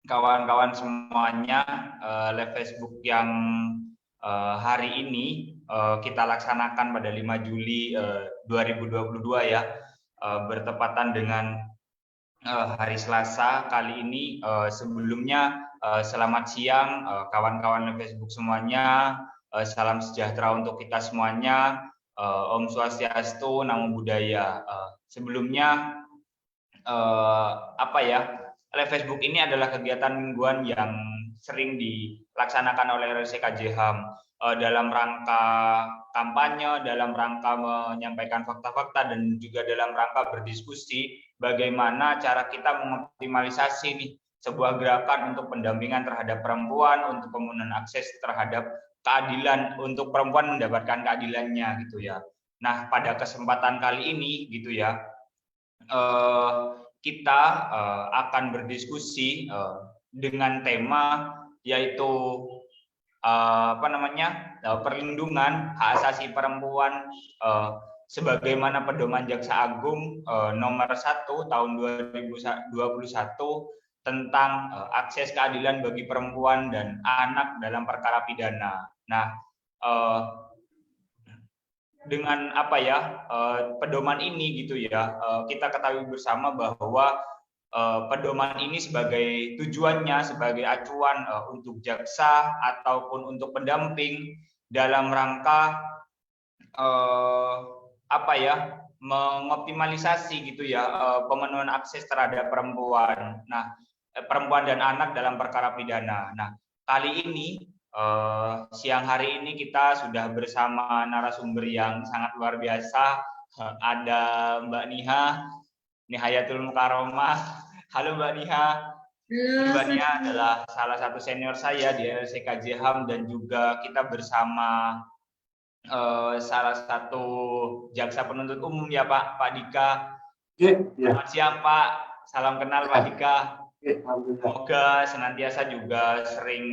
kawan-kawan semuanya, live Facebook yang hari ini kita laksanakan pada 5 Juli 2022 ya, bertepatan dengan hari Selasa kali ini. Sebelumnya selamat siang kawan-kawan live Facebook semuanya, salam sejahtera untuk kita semuanya, Om Swastiastu, Namo Buddhaya. Sebelumnya live Facebook ini adalah kegiatan mingguan yang sering dilaksanakan oleh RSCKJ HAM dalam rangka kampanye, dalam rangka menyampaikan fakta-fakta, dan juga dalam rangka berdiskusi bagaimana cara kita mengoptimalisasi nih sebuah gerakan untuk pendampingan terhadap perempuan, untuk pemenuhan akses terhadap keadilan, untuk perempuan mendapatkan keadilannya gitu ya. Nah, pada kesempatan kali ini gitu ya, kita akan berdiskusi dengan tema yaitu perlindungan hak asasi perempuan sebagaimana pedoman Jaksa Agung nomor 1 tahun 2021 tentang akses keadilan bagi perempuan dan anak dalam perkara pidana. Nah, dengan pedoman ini gitu ya, kita ketahui bersama bahwa pedoman ini sebagai tujuannya, sebagai acuan untuk jaksa ataupun untuk pendamping dalam rangka mengoptimalisasi gitu ya pemenuhan akses terhadap perempuan. Nah, perempuan dan anak dalam perkara pidana. Nah, kali ini siang hari ini kita sudah bersama narasumber yang sangat luar biasa. Ada Mbak Nihayatul Mukaromah. Halo Mbak Niha. Mbak Niha adalah salah satu senior saya di RSCKJ HAM, dan juga kita bersama salah satu jaksa penuntut umum ya Pak Dika. Selamat siang Pak, salam kenal Pak Dika. Semoga senantiasa juga sering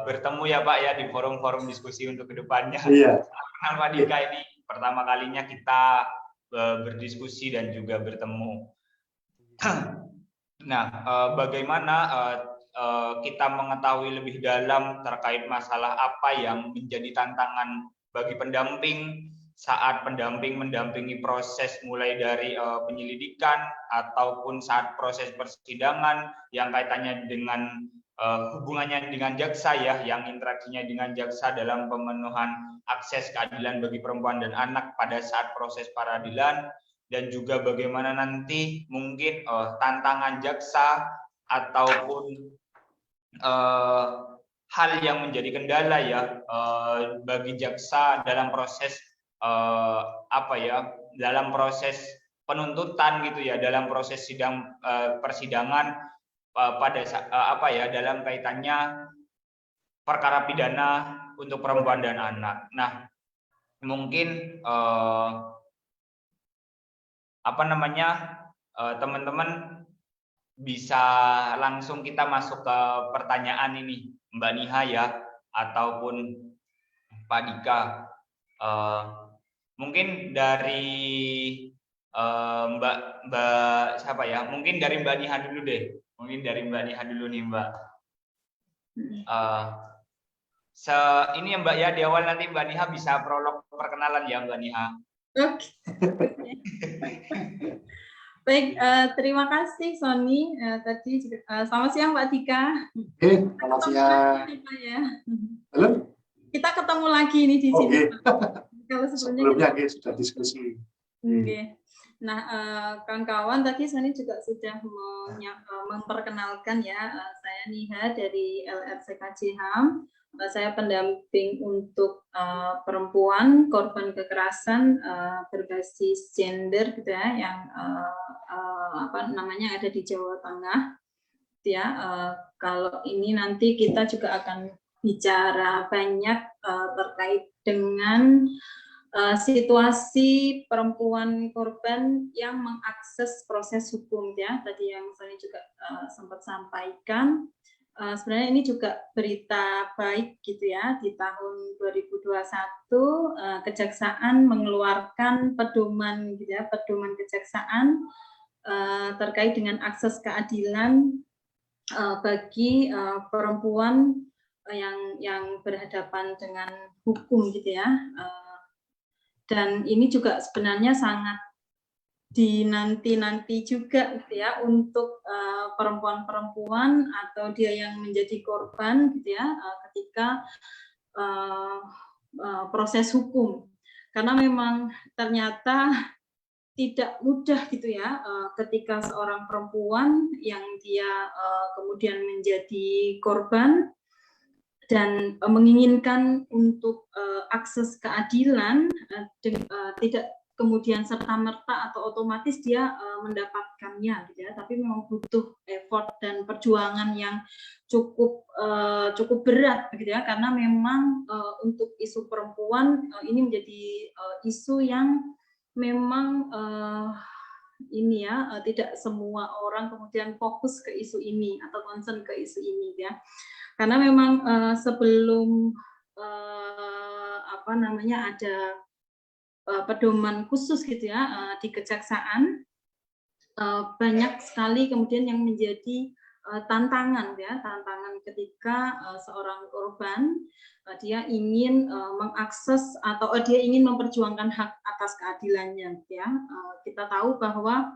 bertemu ya Pak ya di forum-forum diskusi untuk kedepannya. Salam kenal Pak Dika, ini pertama kalinya kita berdiskusi dan juga bertemu. Nah, bagaimana kita mengetahui lebih dalam terkait masalah apa yang menjadi tantangan bagi pendamping saat pendamping mendampingi proses mulai dari penyelidikan ataupun saat proses persidangan yang kaitannya dengan hubungannya dengan jaksa ya, yang interaksinya dengan jaksa dalam pemenuhan akses keadilan bagi perempuan dan anak pada saat proses peradilan, dan juga bagaimana nanti mungkin tantangan jaksa ataupun hal yang menjadi kendala ya bagi jaksa dalam proses dalam proses penuntutan gitu ya, dalam proses persidangan pada dalam kaitannya perkara pidana untuk perempuan dan anak. Nah, mungkin teman-teman bisa langsung kita masuk ke pertanyaan ini, Mbak Niha ya, ataupun Pak Dika. Mungkin dari Mbak siapa ya? Mungkin dari Mbak Niha dulu deh. Mungkin dari Mbak Niha dulu nih Mbak. Ini ya Mbak ya, di awal nanti Mbak Niha bisa prolog perkenalan ya Mbak Niha. Oke. Baik, terima kasih Sony. Tadi selamat siang Pak Dika. Selamat siang. Halo. Kita ketemu lagi nih di sini. Kalau sebelumnya sudah diskusi. Nah, kawan-kawan, tadi Sony juga sudah memperkenalkan ya, saya Niha dari LRCKJ HAM. Saya pendamping untuk perempuan korban kekerasan berbasis gender gitu ya, yang ada di Jawa Tengah. Ya, kalau ini nanti kita juga akan bicara banyak terkait dengan situasi perempuan korban yang mengakses proses hukum ya. Tadi yang saya juga sempat sampaikan. Sebenarnya ini juga berita baik gitu ya. Di tahun 2021 Kejaksaan mengeluarkan pedoman gitu ya, pedoman kejaksaan terkait dengan akses keadilan bagi perempuan yang berhadapan dengan hukum gitu ya. Dan ini juga sebenarnya sangat dinanti-nanti juga gitu ya untuk perempuan-perempuan atau dia yang menjadi korban gitu ya ketika proses hukum, karena memang ternyata tidak mudah gitu ya ketika seorang perempuan yang dia kemudian menjadi korban dan menginginkan untuk akses keadilan tidak kemudian serta-merta atau otomatis dia mendapatkannya gitu ya, tapi memang butuh effort dan perjuangan yang cukup berat gitu ya, karena memang untuk isu perempuan ini menjadi isu yang memang ini ya tidak semua orang kemudian fokus ke isu ini atau concern ke isu ini ya, karena memang sebelum apa namanya ada pedoman khusus gitu ya di kejaksaan, banyak sekali kemudian yang menjadi tantangan ya, tantangan ketika seorang korban dia ingin mengakses atau dia ingin memperjuangkan hak atas keadilannya ya. Kita tahu bahwa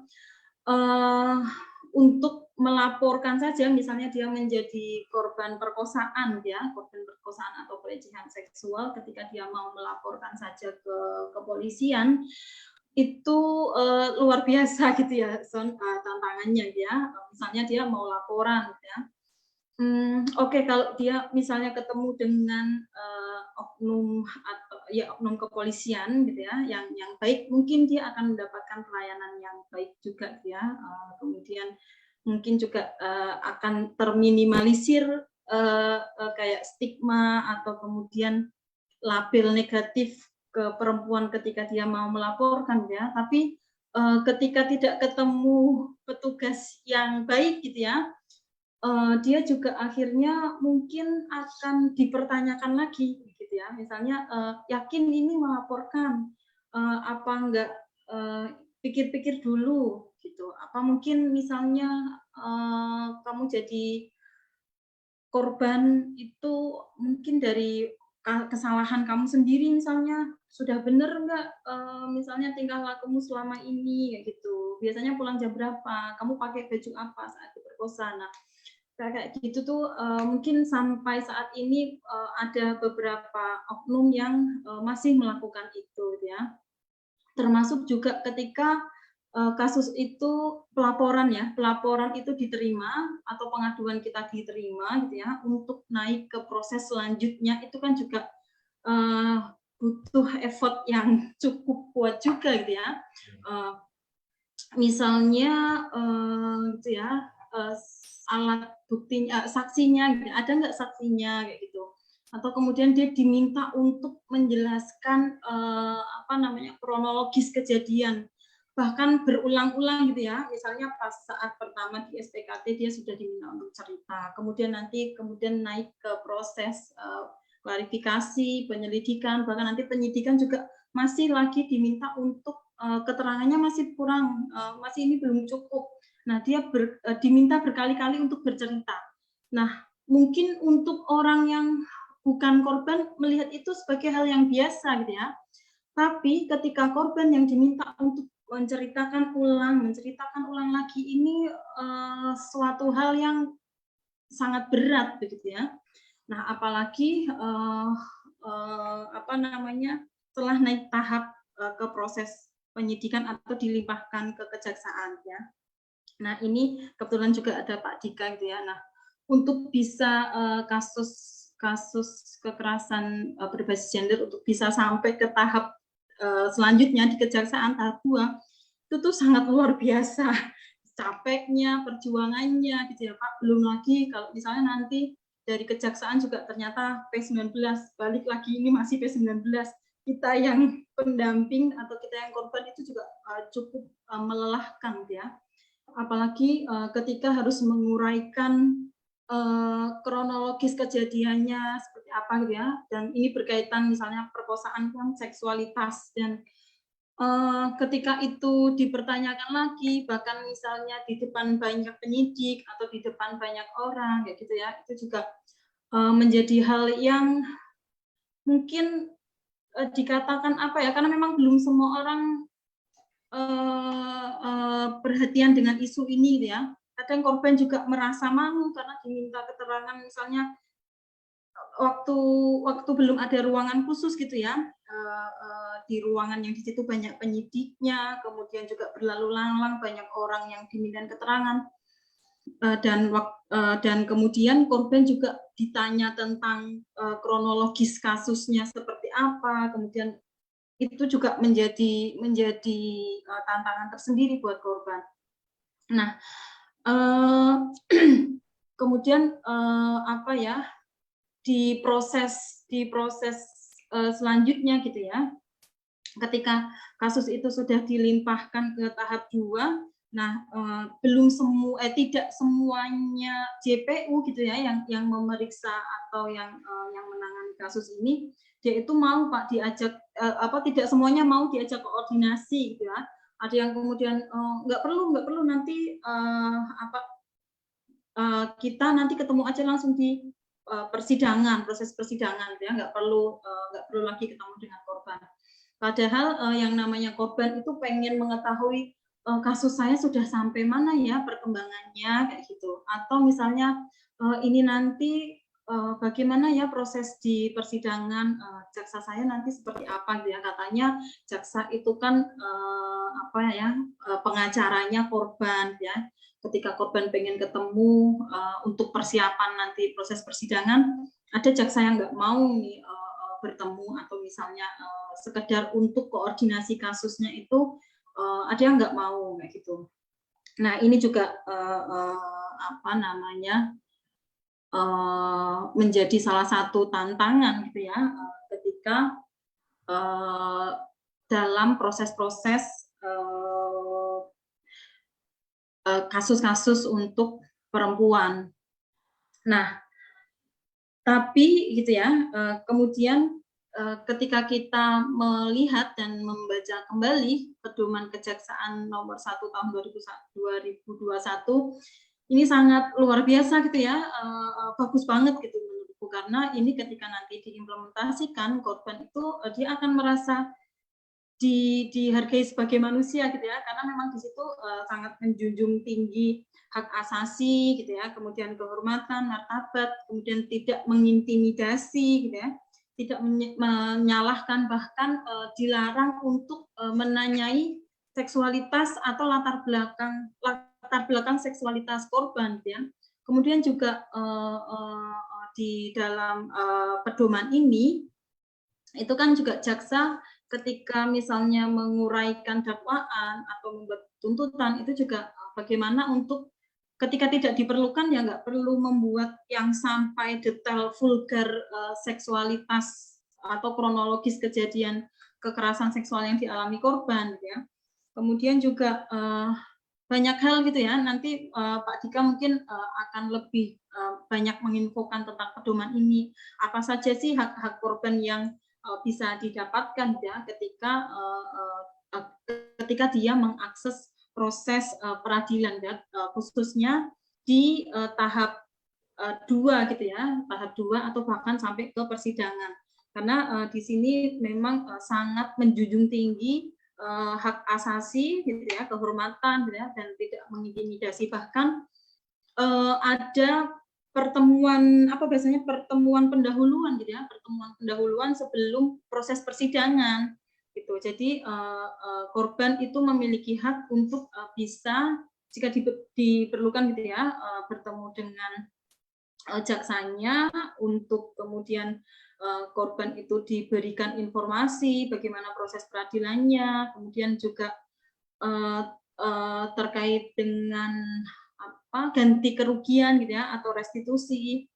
untuk melaporkan saja, misalnya dia menjadi korban perkosaan ya, korban perkosaan atau pelecehan seksual, ketika dia mau melaporkan saja ke kepolisian itu luar biasa gitu ya tantangannya ya. Misalnya dia mau laporan ya. Oke, kalau dia misalnya ketemu dengan oknum atau ya oknum kepolisian gitu ya, yang baik, mungkin dia akan mendapatkan pelayanan yang baik juga ya. Kemudian mungkin juga akan terminimalisir kayak stigma atau kemudian label negatif ke perempuan ketika dia mau melaporkan ya. Tapi ketika tidak ketemu petugas yang baik gitu ya, dia juga akhirnya mungkin akan dipertanyakan lagi gitu ya, misalnya yakin ini melaporkan, apa enggak pikir-pikir dulu gitu, apa mungkin misalnya kamu jadi korban itu mungkin dari kesalahan kamu sendiri, misalnya sudah benar enggak misalnya tingkah lakumu selama ini kayak gitu, biasanya pulang jam berapa, kamu pakai baju apa saat diperkosa. Nah kayak gitu tuh mungkin sampai saat ini ada beberapa oknum yang masih melakukan itu ya, termasuk juga ketika kasus itu pelaporan ya, pelaporan itu diterima atau pengaduan kita diterima gitu ya, untuk naik ke proses selanjutnya itu kan juga butuh effort yang cukup kuat juga gitu ya. Misalnya gitu ya, alat buktinya, saksinya, ada nggak saksinya kayak gitu, atau kemudian dia diminta untuk menjelaskan apa namanya kronologis kejadian, bahkan berulang-ulang gitu ya, misalnya pas saat pertama di SPKT dia sudah diminta untuk cerita, kemudian naik ke proses klarifikasi, penyelidikan, bahkan nanti penyidikan juga masih lagi diminta untuk keterangannya masih kurang, masih ini belum cukup. Nah, dia diminta berkali-kali untuk bercerita. Nah, mungkin untuk orang yang bukan korban melihat itu sebagai hal yang biasa gitu ya. Tapi ketika korban yang diminta untuk menceritakan ulang lagi, ini suatu hal yang sangat berat begitu ya. Nah, apalagi apa namanya setelah naik tahap ke proses penyidikan atau dilimpahkan ke kejaksaan ya. Nah, ini kebetulan juga ada Pak Dika gitu ya. Nah, untuk bisa kasus kekerasan berbasis gender untuk bisa sampai ke tahap selanjutnya di kejaksaan tahap 2 itu tuh sangat luar biasa. Capeknya, perjuangannya gitu ya Pak. Belum lagi kalau misalnya nanti dari kejaksaan juga ternyata P19 balik lagi, ini masih P19. Kita yang pendamping atau kita yang korban itu juga cukup melelahkan ya. Apalagi ketika harus menguraikan kronologis kejadiannya seperti apa gitu ya, dan ini berkaitan misalnya perkosaan kan seksualitas, dan ketika itu dipertanyakan lagi, bahkan misalnya di depan banyak penyidik atau di depan banyak orang, kayak gitu ya, itu juga menjadi hal yang mungkin dikatakan apa ya, karena memang belum semua orang perhatian dengan isu ini, gitu ya. Kadang korban juga merasa malu karena diminta keterangan, misalnya waktu belum ada ruangan khusus gitu ya, di ruangan yang di situ banyak penyidiknya, kemudian juga berlalu lalang banyak orang yang diminta keterangan, dan kemudian korban juga ditanya tentang kronologis kasusnya seperti apa, kemudian itu juga menjadi tantangan tersendiri buat korban. Nah, kemudian apa ya, di proses selanjutnya gitu ya, ketika kasus itu sudah dilimpahkan ke tahap 2, nah tidak semuanya JPU gitu ya yang memeriksa atau yang menangani kasus ini, dia itu mau Pak diajak tidak semuanya mau diajak koordinasi gitu ya. Ada yang kemudian nggak perlu nanti kita nanti ketemu aja langsung di persidangan, proses persidangan ya, nggak perlu lagi ketemu dengan korban. Padahal yang namanya korban itu pengen mengetahui kasus saya sudah sampai mana ya perkembangannya, kayak gitu. Atau misalnya ini nanti bagaimana ya proses di persidangan, jaksa saya nanti seperti apa ya, katanya jaksa itu kan pengacaranya korban ya. Ketika korban pengen ketemu untuk persiapan nanti proses persidangan, ada jaksa yang nggak mau nih bertemu, atau misalnya sekedar untuk koordinasi kasusnya itu ada yang nggak mau kayak gitu. Nah ini juga menjadi salah satu tantangan gitu ya, ketika dalam proses-proses kasus-kasus untuk perempuan. Nah, tapi gitu ya, kemudian ketika kita melihat dan membaca kembali pedoman kejaksaan nomor 1 tahun 2021, ini sangat luar biasa gitu ya, bagus banget gitu menurutku, karena ini ketika nanti diimplementasikan, korban itu dia akan merasa dihargai sebagai manusia gitu ya, karena memang di situ sangat menjunjung tinggi hak asasi gitu ya, kemudian kehormatan, martabat, kemudian tidak mengintimidasi gitu ya, tidak menyalahkan, bahkan dilarang untuk menanyai seksualitas atau latar belakang seksualitas korban gitu ya. Kemudian juga di dalam pedoman ini itu kan juga jaksa ketika misalnya menguraikan dakwaan atau membuat tuntutan, itu juga bagaimana untuk ketika tidak diperlukan ya nggak perlu membuat yang sampai detail vulgar seksualitas atau kronologis kejadian kekerasan seksual yang dialami korban gitu ya. Kemudian juga banyak hal gitu ya, nanti Pak Dika mungkin akan lebih banyak menginfokan tentang pedoman ini, apa saja sih hak-hak korban yang bisa didapatkan ya ketika dia mengakses proses peradilan ya, khususnya di tahap 2 gitu ya, tahap 2 atau bahkan sampai ke persidangan, karena di sini memang sangat menjunjung tinggi hak asasi gitu ya, kehormatan gitu ya, dan tidak mengintimidasi, bahkan ada pertemuan pertemuan pendahuluan gitu ya, pertemuan pendahuluan sebelum proses persidangan gitu. Jadi korban itu memiliki hak untuk bisa jika diperlukan gitu ya, bertemu dengan jaksanya, untuk kemudian korban itu diberikan informasi bagaimana proses peradilannya, kemudian juga terkait dengan ganti kerugian gitu ya, atau restitusi.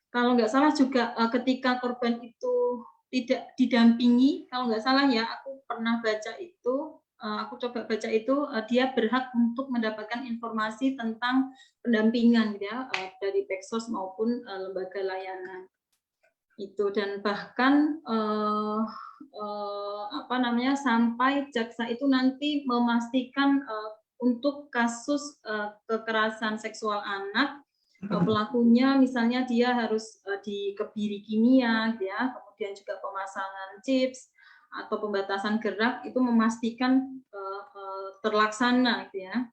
Kalau nggak salah juga ketika korban itu tidak didampingi, kalau nggak salah ya, aku pernah baca itu, aku coba baca itu, dia berhak untuk mendapatkan informasi tentang pendampingan gitu ya, dari Peksos maupun lembaga layanan. Itu, dan bahkan sampai jaksa itu nanti memastikan untuk kasus kekerasan seksual anak, pelakunya misalnya dia harus dikebiri kimia, ya, kemudian juga pemasangan chips atau pembatasan gerak, itu memastikan terlaksana, gitu ya.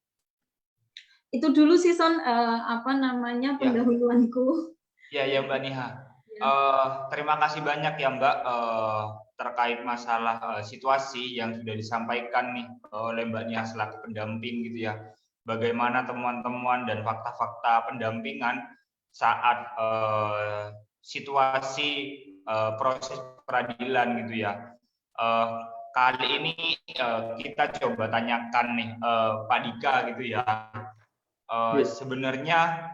Itu dulu sih Son, pendahuluanku. Ya Mbak Niha. Terima kasih banyak ya Mbak terkait masalah situasi yang sudah disampaikan nih oleh Mbak Niha selaku pendamping gitu ya. Bagaimana temuan-temuan dan fakta-fakta pendampingan saat situasi proses peradilan gitu ya. Kali ini kita coba tanyakan nih Pak Dika gitu ya. Sebenarnya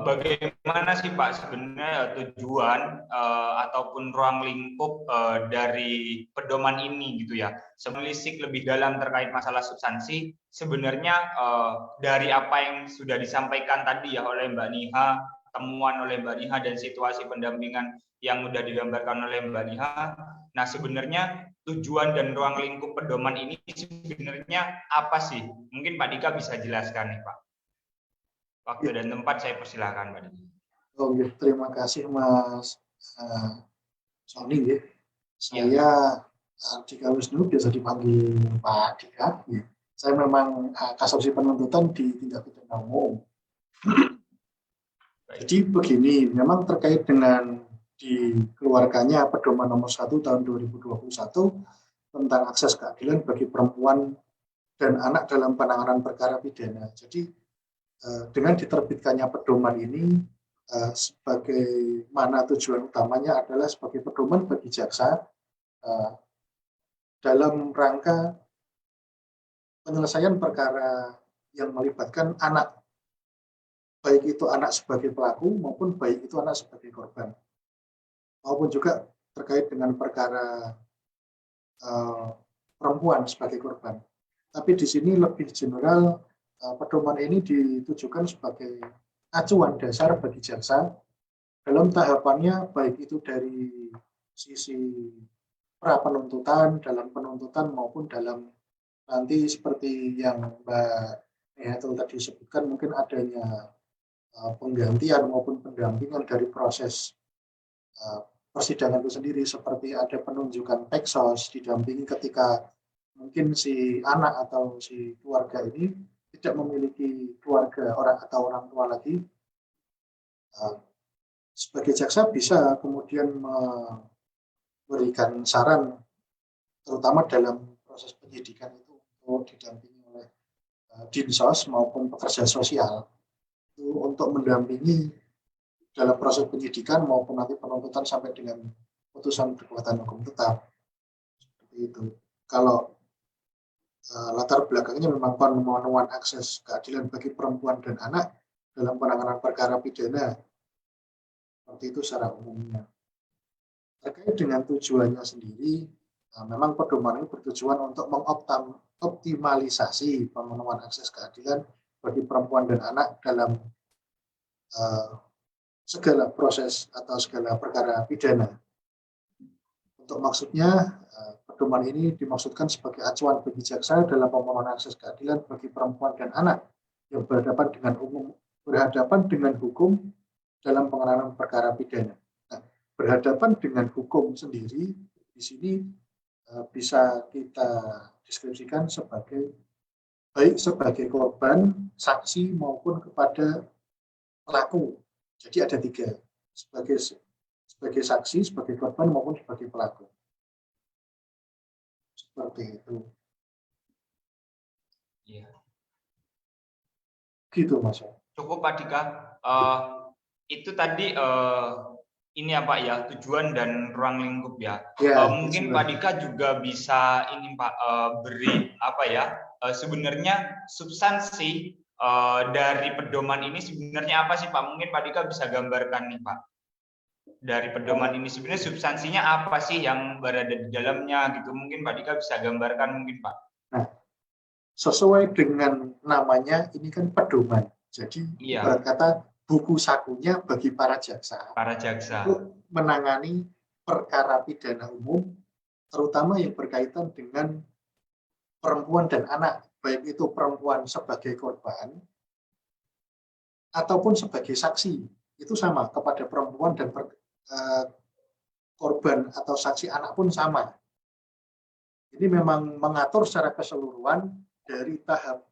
bagaimana sih Pak sebenarnya tujuan ataupun ruang lingkup dari pedoman ini gitu ya? Semelisik lebih dalam terkait masalah substansi, sebenarnya dari apa yang sudah disampaikan tadi ya oleh Mbak Niha, temuan oleh Mbak Niha dan situasi pendampingan yang sudah digambarkan oleh Mbak Niha. Nah sebenarnya tujuan dan ruang lingkup pedoman ini sebenarnya apa sih? Mungkin Pak Dika bisa jelaskan nih Pak. Waktu dan tempat saya persilahkan, Pak. Oke, terima kasih Mas Sony ya. Saya Dika Wisnu, biasa dipanggil Pak Dika. Ya. Saya memang kasasi penuntutan di tindak pidana umum. Jadi begini, memang terkait dengan dikeluarkannya Pedoman Nomor 1 Tahun 2021 tentang akses keadilan bagi perempuan dan anak dalam penanganan perkara pidana. Jadi dengan diterbitkannya pedoman ini sebagaimana tujuan utamanya adalah sebagai pedoman bagi jaksa dalam rangka penyelesaian perkara yang melibatkan anak, baik itu anak sebagai pelaku maupun baik itu anak sebagai korban, maupun juga terkait dengan perkara perempuan sebagai korban. Tapi di sini lebih general, pedoman ini ditujukan sebagai acuan dasar bagi jaksa dalam tahapannya, baik itu dari sisi pra penuntutan, dalam penuntutan maupun dalam nanti seperti yang Mbak Nehatul tadi sebutkan, mungkin adanya penggantian maupun pendampingan dari proses persidangan itu sendiri, seperti ada penunjukan peksos didampingi ketika mungkin si anak atau si keluarga ini tidak memiliki keluarga orang tua lagi. Sebagai jaksa bisa kemudian memberikan saran, terutama dalam proses penyidikan itu untuk didampingi oleh Dinsos maupun pekerja sosial itu untuk mendampingi dalam proses penyidikan maupun nanti penuntutan sampai dengan putusan berkekuatan hukum tetap. Seperti itu. Kalau latar belakangnya memang pemenuhan akses keadilan bagi perempuan dan anak dalam penanganan perkara pidana. Seperti itu secara umumnya. Terkait dengan tujuannya sendiri, memang pedoman ini bertujuan untuk mengoptimalisasi pemenuhan akses keadilan bagi perempuan dan anak dalam segala proses atau segala perkara pidana. Untuk maksudnya, pedoman ini dimaksudkan sebagai acuan bagi jaksa dalam pemenuhan akses keadilan bagi perempuan dan anak yang berhadapan dengan hukum dalam penanganan perkara pidana. Nah, berhadapan dengan hukum sendiri di sini bisa kita deskripsikan sebagai baik sebagai korban, saksi maupun kepada pelaku. Jadi ada 3, sebagai saksi, sebagai korban maupun sebagai pelaku. Seperti itu. Iya. Gitu Mas. Cukup Pak Dika. Itu tadi ini ya Pak ya, tujuan dan ruang lingkup ya. Mungkin Pak Dika juga bisa ini Pak beri apa ya, sebenarnya substansi dari pedoman ini sebenarnya apa sih Pak? Mungkin Pak Dika bisa gambarkan nih Pak. Dari pedoman ini sebenarnya substansinya apa sih yang berada di dalamnya gitu? Mungkin Pak Dika bisa gambarkan mungkin Pak. Nah, sesuai dengan namanya ini kan pedoman. Jadi ibarat kata buku sakunya bagi para jaksa untuk menangani perkara pidana umum, terutama yang berkaitan dengan perempuan dan anak, baik itu perempuan sebagai korban ataupun sebagai saksi. Itu sama, kepada perempuan dan korban atau saksi anak pun sama. Ini memang mengatur secara keseluruhan dari tahap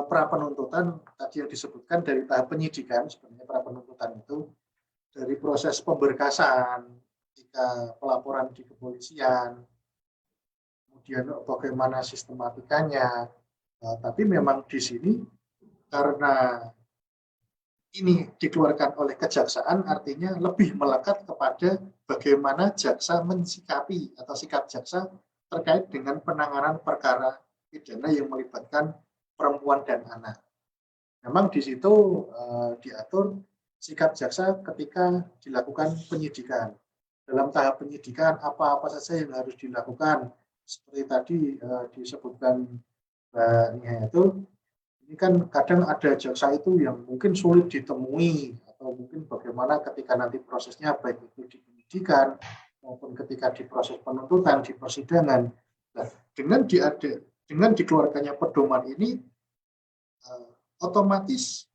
pra penuntutan, tadi yang disebutkan dari tahap penyidikan, sebenarnya pra penuntutan itu dari proses pemberkasan, jika pelaporan di kepolisian, kemudian bagaimana sistematikanya. Tapi memang di sini karena ini dikeluarkan oleh kejaksaan, artinya lebih melekat kepada bagaimana jaksa mensikapi atau sikap jaksa terkait dengan penanganan perkara pidana yang melibatkan perempuan dan anak. Memang di situ diatur sikap jaksa ketika dilakukan penyidikan. Dalam tahap penyidikan apa-apa saja yang harus dilakukan. Seperti tadi disebutkan Mbak Nia itu, ini kan kadang ada jaksa itu yang mungkin sulit ditemui, atau mungkin bagaimana ketika nanti prosesnya baik itu di penyidikan maupun ketika di proses penuntutan, di persidangan. Nah, dengan dikeluarkannya pedoman ini, otomatis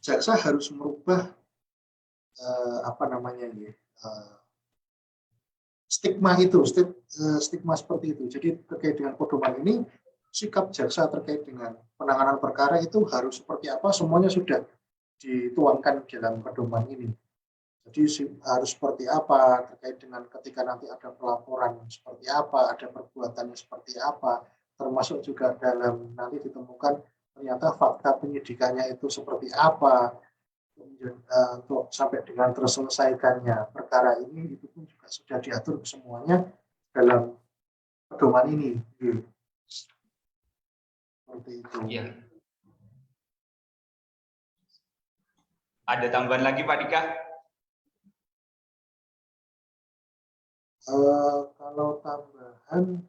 jaksa harus merubah stigma itu, stigma seperti itu. Jadi terkait dengan pedoman ini, sikap jaksa terkait dengan penanganan perkara itu harus seperti apa, semuanya sudah dituangkan dalam pedoman ini. Jadi harus seperti apa terkait dengan ketika nanti ada pelaporan seperti apa, ada perbuatannya seperti apa, termasuk juga dalam nanti ditemukan ternyata fakta penyidikannya itu seperti apa, kemudian untuk sampai dengan terselesaikannya perkara ini, itu pun juga sudah diatur semuanya dalam pedoman ini. Seperti itu. Ya. Ada tambahan lagi Pak Dika? Kalau tambahan,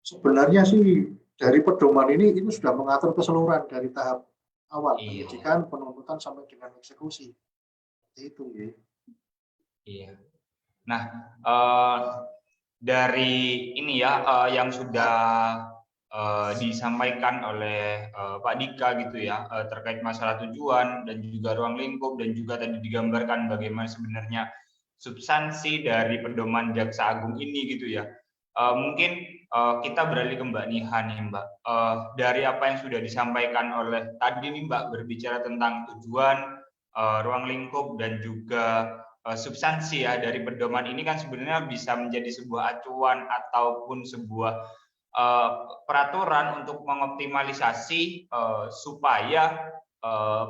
sebenarnya sih dari pedoman ini sudah mengatur keseluruhan dari tahap awal, penyidikan, penuntutan sampai dengan eksekusi. Seperti itu ya. Iya. Nah, dari ini ya yang sudah disampaikan oleh Pak Dika gitu ya, terkait masalah tujuan dan juga ruang lingkup, dan juga tadi digambarkan bagaimana sebenarnya substansi dari pedoman Jaksa Agung ini gitu ya. Mungkin kita beralih ke Mbak Niha nih Mbak. Dari apa yang sudah disampaikan oleh tadi nih Mbak, berbicara tentang tujuan, ruang lingkup, dan juga substansi ya dari pedoman ini, kan sebenarnya bisa menjadi sebuah acuan ataupun sebuah peraturan untuk mengoptimalisasi supaya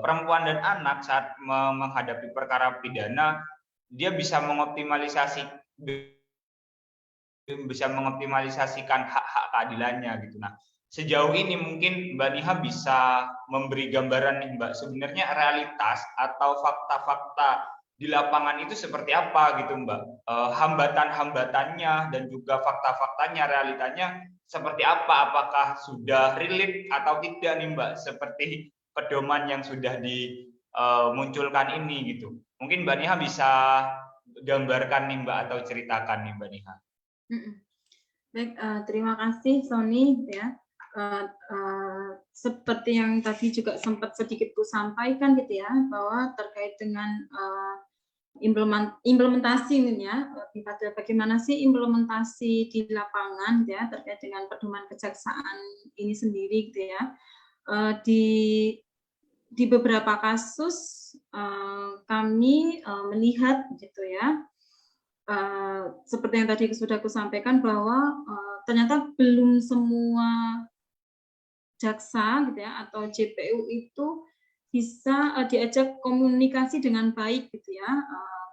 perempuan dan anak saat menghadapi perkara pidana, dia bisa mengoptimalisasikan hak-hak keadilannya gitu. Nah, sejauh ini mungkin Mbak Niha bisa memberi gambaran nih Mbak, sebenarnya realitas atau fakta-fakta di lapangan itu seperti apa gitu Mbak, hambatan-hambatannya dan juga fakta-faktanya, realitanya seperti apa, apakah sudah relate atau tidak nih Mbak, seperti pedoman yang sudah dimunculkan ini gitu. Mungkin Mbak Niha bisa gambarkan nih Mbak, atau ceritakan nih Mbak Niha. Baik, terima kasih Sony ya. Seperti yang tadi juga sempat sedikit ku sampaikan gitu ya, bahwa terkait dengan implementasi ini ya, bagaimana sih implementasi di lapangan ya terkait dengan pedoman kejaksaan ini sendiri gitu ya. Di beberapa kasus kami melihat gitu ya, seperti yang tadi sudah aku sampaikan bahwa ternyata belum semua jaksa gitu ya atau JPU itu bisa diajak komunikasi dengan baik gitu ya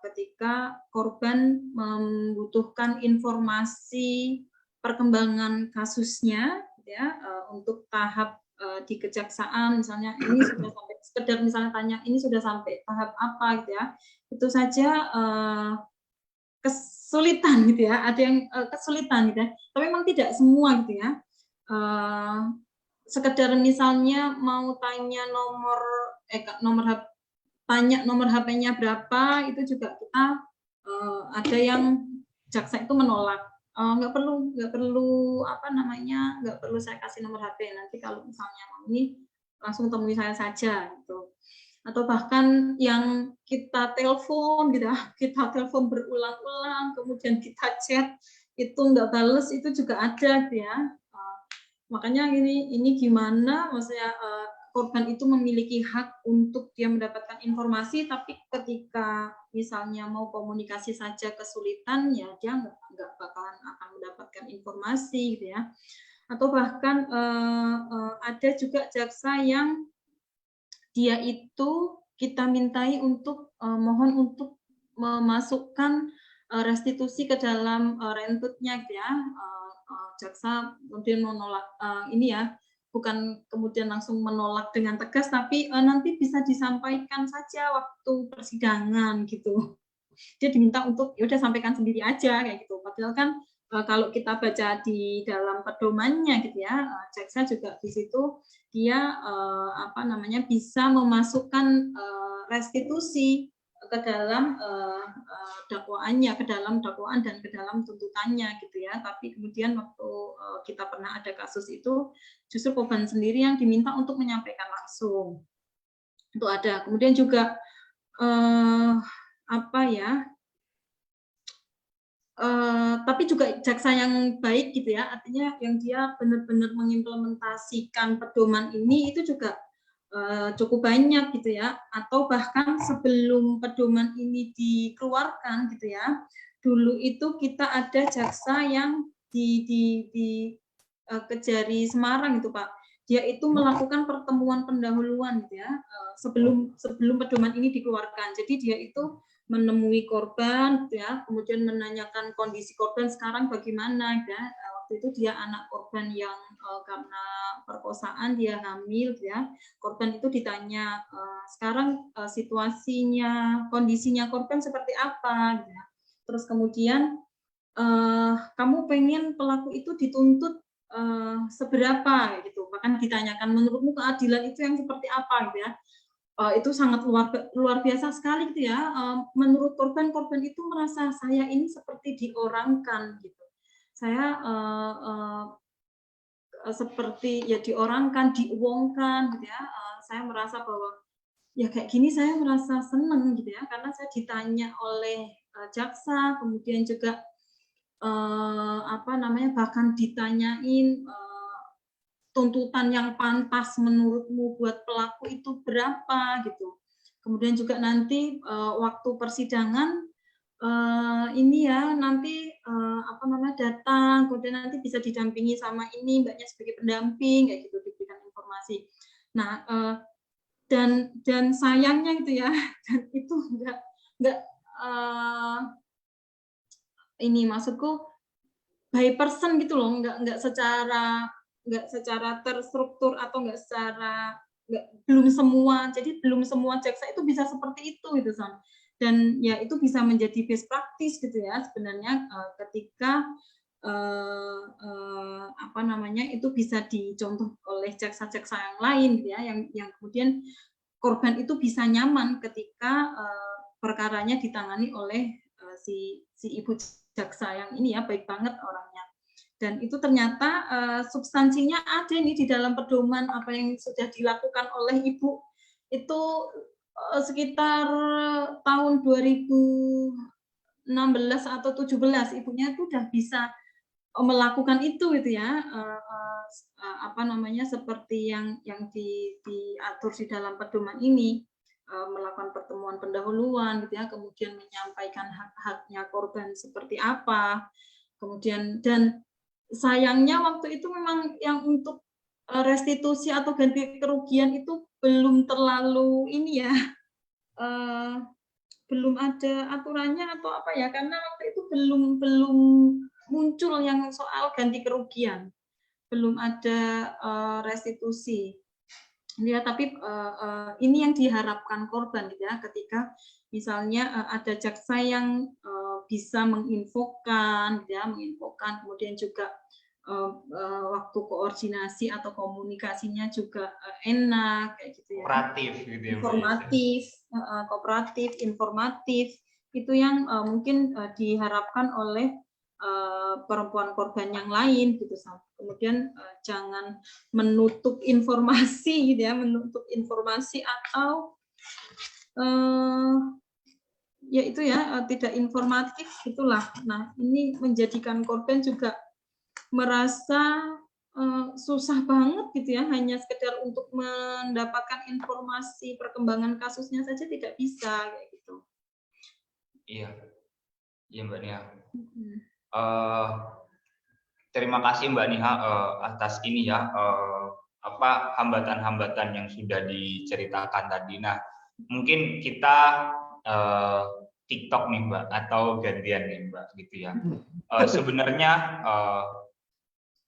ketika korban membutuhkan informasi perkembangan kasusnya gitu ya, untuk tahap di kejaksaan misalnya ini sudah sampai, sekedar misalnya tanya ini sudah sampai tahap apa gitu ya, itu saja kesulitan gitu ya, ada yang kesulitan gitu ya, tapi memang tidak semua gitu ya. Sekedar misalnya mau tanya nomor nomor HP, tanya nomor HP-nya berapa, itu juga kita ada yang jaksa itu menolak. Nggak perlu apa namanya, nggak perlu saya kasih nomor HP, nanti kalau misalnya mau ini langsung temui saya saja gitu. Atau bahkan yang kita telepon gitu ya, kita telepon berulang-ulang, kemudian kita chat itu nggak bales, itu juga ada gitu ya. Makanya ini gimana, maksudnya korban itu memiliki hak untuk dia mendapatkan informasi, tapi ketika misalnya mau komunikasi saja kesulitan, ya dia nggak bakalan akan mendapatkan informasi gitu ya. Atau bahkan ada juga jaksa yang dia itu kita mintai untuk mohon untuk memasukkan restitusi ke dalam rentutnya gitu ya. Jaksa kemudian menolak ini ya, bukan kemudian langsung menolak dengan tegas, tapi nanti bisa disampaikan saja waktu persidangan gitu. Dia diminta untuk ya udah sampaikan sendiri aja kayak gitu. Padahal kan kalau kita baca di dalam pedomannya gitu ya, jaksa juga di situ dia apa namanya bisa memasukkan restitusi ke dalam dakwaannya, ke dalam dakwaan dan ke dalam tuntutannya gitu ya. Tapi kemudian waktu kita pernah ada kasus itu, justru korban sendiri yang diminta untuk menyampaikan langsung. Itu ada. Kemudian juga apa ya? Tapi juga jaksa yang baik gitu ya, artinya yang dia benar-benar mengimplementasikan pedoman ini itu juga cukup banyak gitu ya, atau bahkan sebelum pedoman ini dikeluarkan gitu ya, dulu itu kita ada jaksa yang di Kejari Semarang itu Pak, dia itu melakukan pertemuan pendahuluan gitu ya, sebelum pedoman ini dikeluarkan. Jadi dia itu menemui korban, ya, kemudian menanyakan kondisi korban sekarang bagaimana, ya. Waktu itu dia anak korban yang karena perkosaan dia hamil, ya. Korban itu ditanya sekarang situasinya, kondisinya korban seperti apa, ya. Terus kemudian kamu pengen pelaku itu dituntut seberapa, gitu. Bahkan ditanyakan menurutmu keadilan itu yang seperti apa, gitu ya. Itu sangat luar biasa sekali gitu ya. Menurut korban itu merasa saya ini seperti diorangkan gitu. Saya seperti ya diorangkan, diuangkan gitu ya. Saya merasa bahwa ya kayak gini saya merasa senang gitu ya, karena saya ditanya oleh jaksa, kemudian juga apa namanya, bahkan ditanyain tuntutan yang pantas menurutmu buat pelaku itu berapa gitu. Kemudian juga nanti waktu persidangan ini ya nanti apa namanya datang, kemudian nanti bisa didampingi sama ini mbaknya sebagai pendamping kayak gitu, diberikan informasi. Nah dan sayangnya gitu ya, dan itu enggak ini maksudku by person gitu loh, enggak secara terstruktur atau belum semua, jadi belum semua jaksa itu bisa seperti itu gitu Sam. Dan ya itu bisa menjadi best practice gitu ya sebenarnya ketika apa namanya itu bisa dicontoh oleh jaksa-jaksa yang lain gitu ya, yang kemudian korban itu bisa nyaman ketika perkaranya ditangani oleh si ibu jaksa yang ini ya, baik banget orangnya. Dan itu ternyata substansinya ada nih di dalam pedoman apa yang sudah dilakukan oleh ibu itu sekitar tahun 2016 atau 17 ibunya itu udah bisa melakukan itu gitu ya, apa namanya seperti yang diatur di dalam pedoman ini, melakukan pertemuan pendahuluan gitu ya, kemudian menyampaikan hak-haknya korban seperti apa, kemudian dan sayangnya waktu itu memang yang untuk restitusi atau ganti kerugian itu belum terlalu ini ya, belum ada aturannya atau apa ya, karena waktu itu belum muncul yang soal ganti kerugian, belum ada restitusi. Ya, tapi ini yang diharapkan korban gitu ya, ketika misalnya ada jaksa yang bisa menginfokan, gitu ya, menginfokan, kemudian juga waktu koordinasi atau komunikasinya juga enak kayak gitu ya. Kooperatif gitu ya. Informatif, kooperatif, informatif itu yang mungkin diharapkan oleh perempuan korban yang lain gitu. Kemudian jangan menutup informasi gitu ya, menutup informasi atau ya itu ya tidak informatif gitulah. Nah, ini menjadikan korban juga merasa susah banget gitu ya, hanya sekedar untuk mendapatkan informasi perkembangan kasusnya saja tidak bisa kayak gitu. Iya, iya Mbak Nia. Terima kasih Mbak Nia atas ini ya apa hambatan-hambatan yang sudah diceritakan tadi. Nah, mungkin kita TikTok nih Mbak atau gantian nih Mbak gitu ya. Sebenarnya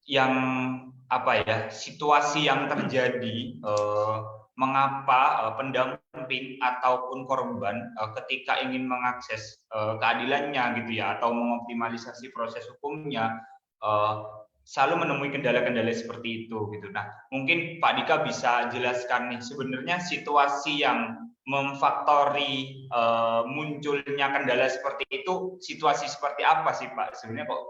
yang apa ya situasi yang terjadi mengapa pendamping ataupun korban ketika ingin mengakses keadilannya gitu ya atau mengoptimalisasi proses hukumnya selalu menemui kendala-kendala seperti itu gitu. Nah, mungkin Pak Dika bisa jelaskan nih sebenarnya situasi yang memfaktori munculnya kendala seperti itu situasi seperti apa sih Pak? Sebenarnya kok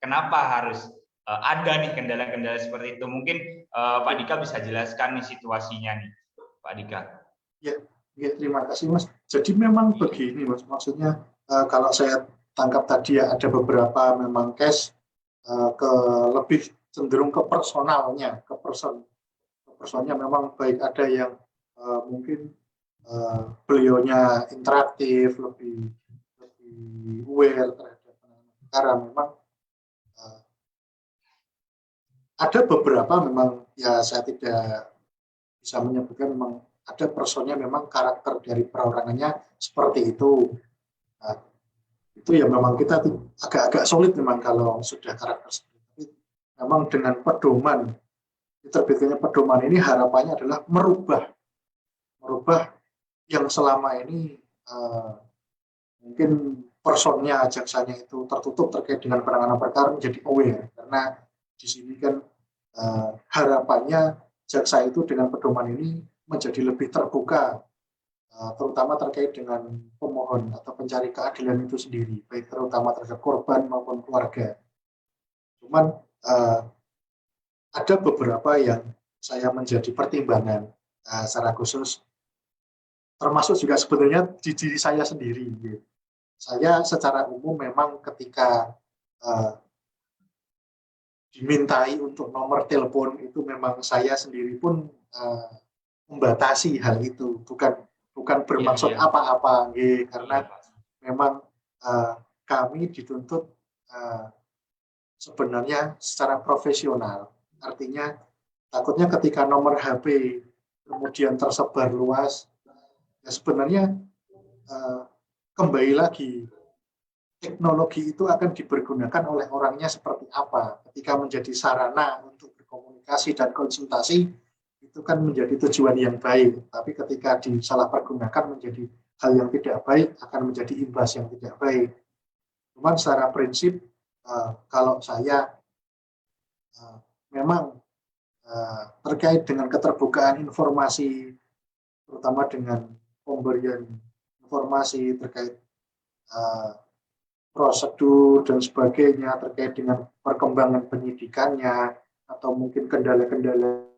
kenapa harus ada nih kendala-kendala seperti itu? Mungkin Pak Dika bisa jelaskan nih situasinya nih, Pak Dika. Ya, terima kasih Mas. Jadi memang begini Mas, maksudnya kalau saya tangkap tadi ya ada beberapa memang case ke lebih cenderung ke personalnya, ke personnya memang baik ada yang mungkin beliaunya interaktif, lebih aware terhadap perkara. Memang ada beberapa memang ya saya tidak bisa menyebutkan memang ada personnya memang karakter dari perorangannya seperti itu. Nah, itu ya memang kita agak-agak sulit memang kalau sudah karakter seperti itu. Memang dengan pedoman, diterbitkannya pedoman ini harapannya adalah merubah yang selama ini mungkin personnya, jaksanya itu tertutup terkait dengan penanganan perkara menjadi aware. Karena di sini kan harapannya jaksa itu dengan pedoman ini menjadi lebih terbuka, terutama terkait dengan pemohon atau pencari keadilan itu sendiri, baik terutama terhadap korban maupun keluarga. Cuman ada beberapa yang saya menjadi pertimbangan secara khusus, termasuk juga sebenarnya di diri saya sendiri. Saya secara umum memang ketika dimintai untuk nomor telepon itu memang saya sendiri pun membatasi hal itu, bukan bermaksud apa-apa, karena memang kami dituntut sebenarnya secara profesional. Artinya takutnya ketika nomor HP kemudian tersebar luas, ya sebenarnya kembali lagi teknologi itu akan dipergunakan oleh orangnya seperti apa. Ketika menjadi sarana untuk berkomunikasi dan konsultasi, itu kan menjadi tujuan yang baik. Tapi ketika disalahpergunakan menjadi hal yang tidak baik, akan menjadi imbas yang tidak baik. Cuman secara prinsip, kalau saya memang terkait dengan keterbukaan informasi, terutama dengan pemberian informasi terkait prosedur dan sebagainya, terkait dengan perkembangan penyidikannya, atau mungkin kendala-kendala.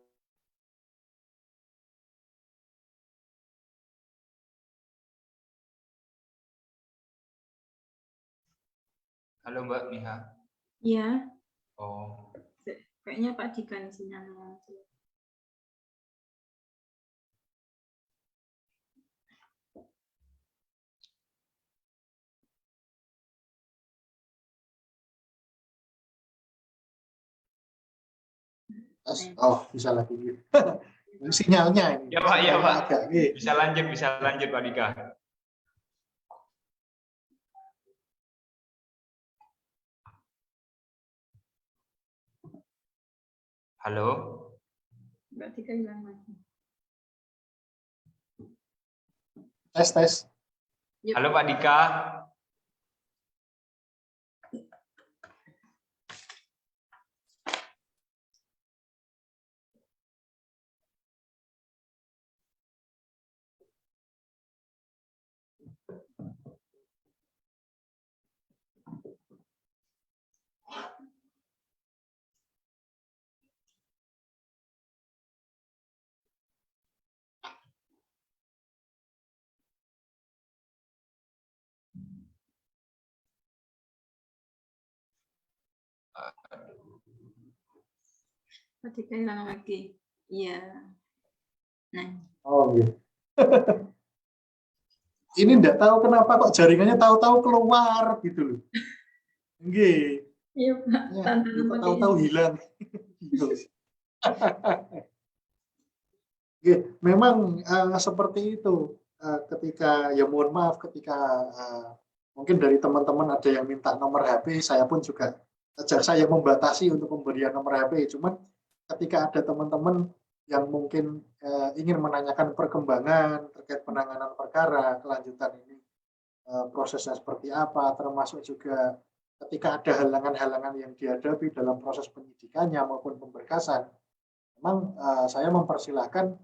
Halo Mbak Nia. Iya. Oh. Kayaknya Pak Dika sinyalnya. Oh, bisa lagi. Sinyalnya ini. Ya Pak, ya Pak. Bisa lanjut Pak Dika. Halo. Mbak Dika hilang lagi. Tes. Halo Pak Dika. Tadi kehilangan lagi. Iya. Nah. Oh iya. Ini enggak tahu kenapa kok jaringannya tahu-tahu keluar gitu loh. Nggih. Iya, Pak. Ya, Tantangan kok pakai tahu-tahu ini. hilang. Gitu. Memang seperti itu. Ketika ya mohon maaf ketika mungkin dari teman-teman ada yang minta nomor HP, saya pun juga jaksa yang membatasi untuk pemberian nomor HP. Cuman ketika ada teman-teman yang mungkin ingin menanyakan perkembangan terkait penanganan perkara, kelanjutan ini prosesnya seperti apa, termasuk juga ketika ada halangan-halangan yang dihadapi dalam proses penyidikannya maupun pemberkasan, memang saya mempersilahkan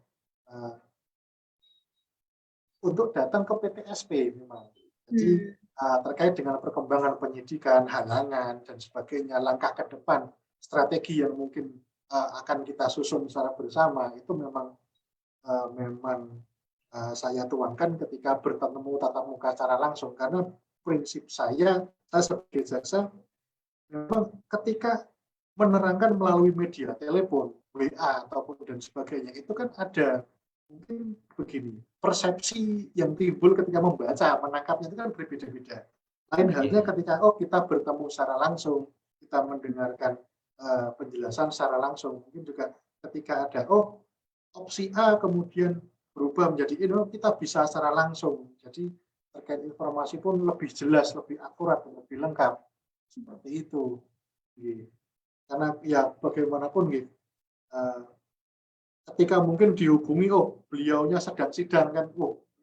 untuk datang ke PTSP memang. Jadi terkait dengan perkembangan penyidikan, halangan dan sebagainya, langkah ke depan, strategi yang mungkin akan kita susun secara bersama itu memang saya tuangkan ketika bertemu tatap muka secara langsung, karena prinsip saya sebagai jaksa memang ketika menerangkan melalui media, telepon, WA ataupun dan sebagainya itu kan ada mungkin begini, persepsi yang timbul ketika membaca, menangkapnya itu kan berbeda-beda. Lain halnya ketika kita bertemu secara langsung, kita mendengarkan penjelasan secara langsung. Mungkin juga ketika ada opsi A kemudian berubah menjadi ini, kita bisa secara langsung. Jadi terkait informasi pun lebih jelas, lebih akurat, lebih lengkap. Seperti itu. Karena ya bagaimanapun gitu. Ketika mungkin dihubungi, beliaunya sedang sidang kan,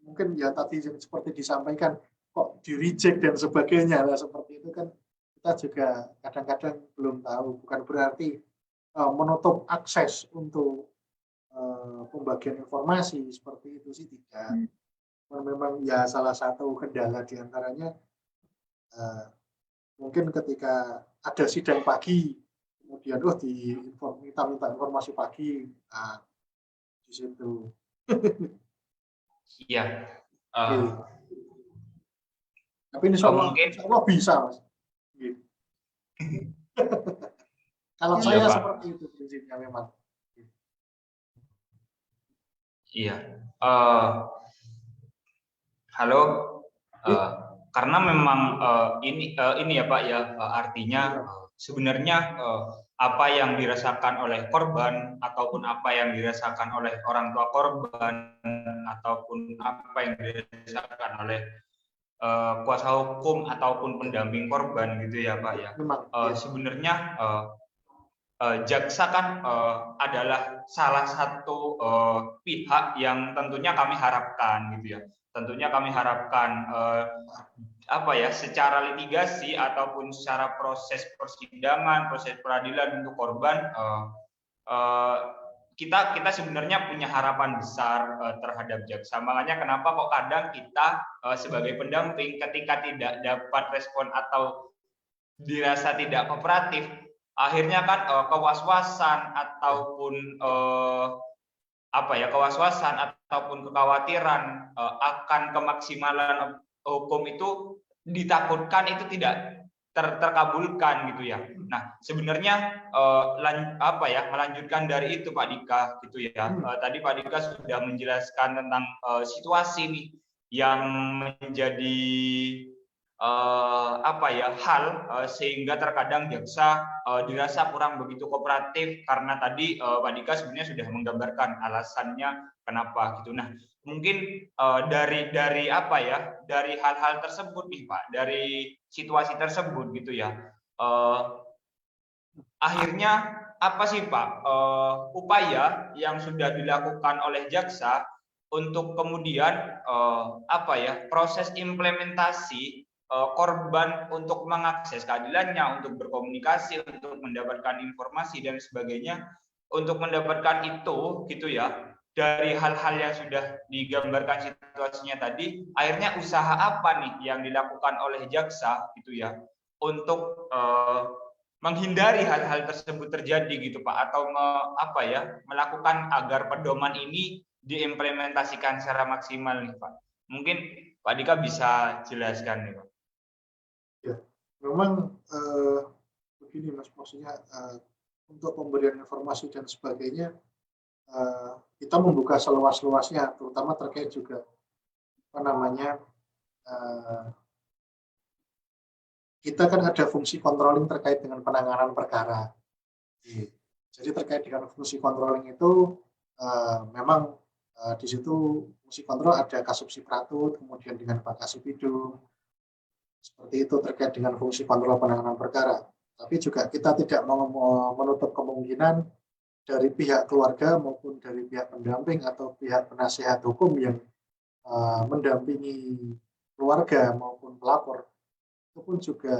mungkin ya tadi yang seperti disampaikan, kok di reject dan sebagainya, lah seperti itu kan kita juga kadang-kadang belum tahu. Bukan berarti menutup akses untuk pembagian informasi seperti itu sih tidak. Memang ya salah satu kendala diantaranya mungkin ketika ada sidang pagi, kemudian minta informasi pagi. Di situ. Iya. Tapi ini insya Allah bisa, Mas. Kalau saya Pak. seperti itu prinsipnya memang. Iya. Halo. Karena memang ini ya Pak ya, artinya sebenarnya apa yang dirasakan oleh korban ataupun apa yang dirasakan oleh orang tua korban ataupun apa yang dirasakan oleh kuasa hukum ataupun pendamping korban gitu ya Pak ya. Sebenarnya jaksa kan adalah salah satu pihak yang tentunya kami harapkan gitu ya. Tentunya kami harapkan secara litigasi ataupun secara proses persidangan, proses peradilan untuk korban, kita sebenarnya punya harapan besar terhadap jaksa. Makanya kenapa kok kadang kita sebagai pendamping ketika tidak dapat respon atau dirasa tidak kooperatif, akhirnya kan kewaswasan ataupun kekhawatiran akan kemaksimalan hukum itu ditakutkan itu tidak terkabulkan gitu ya. Nah sebenarnya melanjutkan dari itu Pak Dika gitu ya. Tadi Pak Dika sudah menjelaskan tentang situasi nih yang menjadi sehingga terkadang jaksa dirasa kurang begitu kooperatif karena tadi Pak Dika sebenarnya sudah menggambarkan alasannya kenapa gitu. Nah mungkin dari hal-hal tersebut nih Pak, dari situasi tersebut gitu ya, akhirnya apa sih Pak upaya yang sudah dilakukan oleh jaksa untuk kemudian proses implementasi korban untuk mengakses keadilannya, untuk berkomunikasi, untuk mendapatkan informasi dan sebagainya, untuk mendapatkan itu gitu ya, dari hal-hal yang sudah digambarkan situasinya tadi, akhirnya usaha apa nih yang dilakukan oleh jaksa gitu ya untuk menghindari hal-hal tersebut terjadi gitu Pak, atau melakukan agar pedoman ini diimplementasikan secara maksimal nih Pak. Mungkin Pak Dika bisa jelaskan nih Pak. Ya, memang begini Mas, maksudnya untuk pemberian informasi dan sebagainya kita membuka seluas-luasnya, terutama terkait juga apa namanya kita kan ada fungsi controlling terkait dengan penanganan perkara. Jadi terkait dengan fungsi controlling itu memang di situ fungsi kontrol ada kasubsi pratut, kemudian dengan Pak Kasubidum, seperti itu terkait dengan fungsi kontrol penanganan perkara. Tapi juga kita tidak mau menutup kemungkinan dari pihak keluarga maupun dari pihak pendamping atau pihak penasihat hukum yang mendampingi keluarga maupun pelapor itu pun juga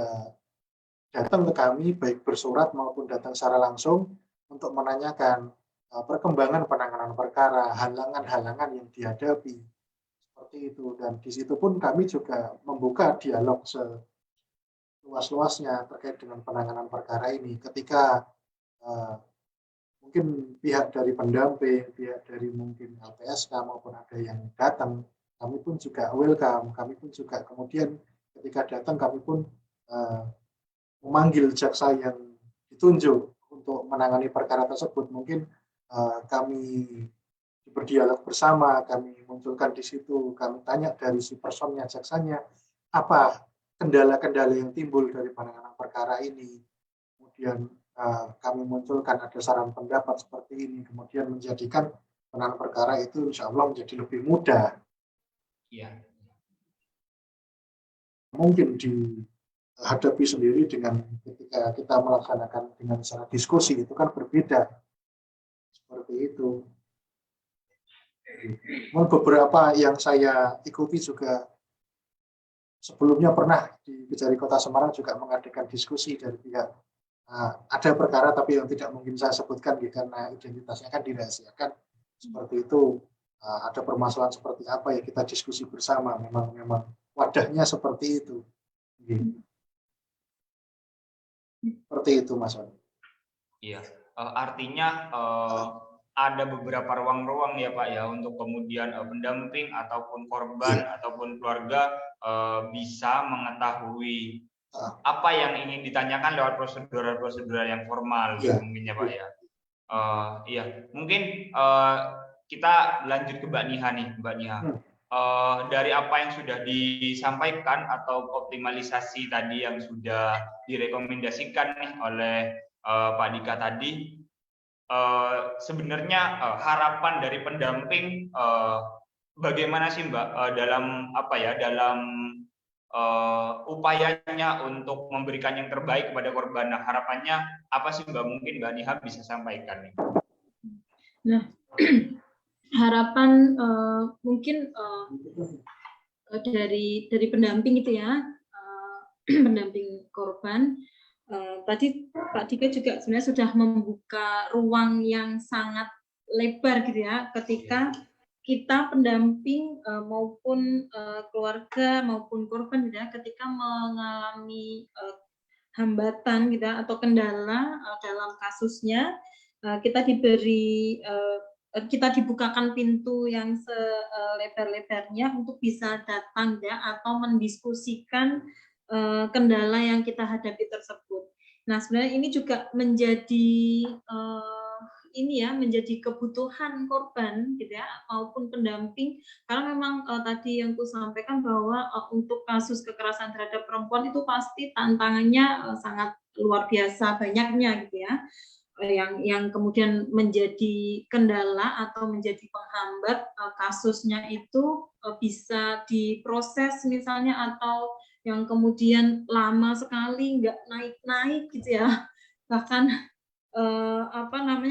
datang ke kami baik bersurat maupun datang secara langsung untuk menanyakan perkembangan penanganan perkara, halangan-halangan yang dihadapi seperti itu. Dan di situ pun kami juga membuka dialog seluas-luasnya terkait dengan penanganan perkara ini. Ketika mungkin pihak dari pendamping, pihak dari mungkin LPSK maupun ada yang datang, kami pun juga welcome, kami pun juga kemudian ketika datang kami pun memanggil jaksa yang ditunjuk untuk menangani perkara tersebut. Mungkin kami berdialog bersama, kami munculkan di situ, kami tanya dari si personnya, jaksanya, apa kendala-kendala yang timbul dari penanganan perkara ini. Kemudian kami munculkan ada saran pendapat seperti ini, kemudian menjadikan penanganan perkara itu insya Allah menjadi lebih mudah. Iya. Mungkin dihadapi sendiri dengan ketika kita melaksanakan dengan secara diskusi itu kan berbeda seperti itu. Beberapa yang saya ikuti juga sebelumnya pernah di Kejari Kota Semarang juga mengadakan diskusi dari pihak ada perkara tapi yang tidak mungkin saya sebutkan karena identitasnya kan dirahasiakan seperti itu. Ada permasalahan seperti apa ya kita diskusi bersama, memang wadahnya seperti itu. Seperti itu Mas. Iya, artinya ada beberapa ruang-ruang ya Pak ya untuk kemudian pendamping ataupun korban ataupun keluarga bisa mengetahui apa yang ingin ditanyakan lewat prosedur yang formal mungkin ya Pak ya. Iya, mungkin kita lanjut ke Mbak Niha nih, Mbak Niha. Dari apa yang sudah disampaikan atau optimalisasi tadi yang sudah direkomendasikan nih oleh Pak Dika tadi, sebenarnya harapan dari pendamping bagaimana sih Mbak dalam apa ya dalam upayanya untuk memberikan yang terbaik kepada korban. Nah, harapannya apa sih Mbak? Mungkin Mbak Niha bisa sampaikan nih. Nah, harapan mungkin dari pendamping itu ya, pendamping korban. Tadi Pak Dika juga sebenarnya sudah membuka ruang yang sangat lebar gitu ya, ketika kita pendamping maupun keluarga maupun korban gitu ya, ketika mengalami hambatan gitu ya, atau kendala dalam kasusnya, kita dibukakan pintu yang selebar-lebarnya untuk bisa datang ya atau mendiskusikan kendala yang kita hadapi tersebut. Nah, sebenarnya ini juga menjadi menjadi kebutuhan korban gitu ya maupun pendamping, karena memang tadi yang ku sampaikan bahwa untuk kasus kekerasan terhadap perempuan itu pasti tantangannya sangat luar biasa banyaknya gitu ya, yang kemudian menjadi kendala atau menjadi penghambat kasusnya itu bisa diproses misalnya, atau yang kemudian lama sekali nggak naik-naik gitu ya, bahkan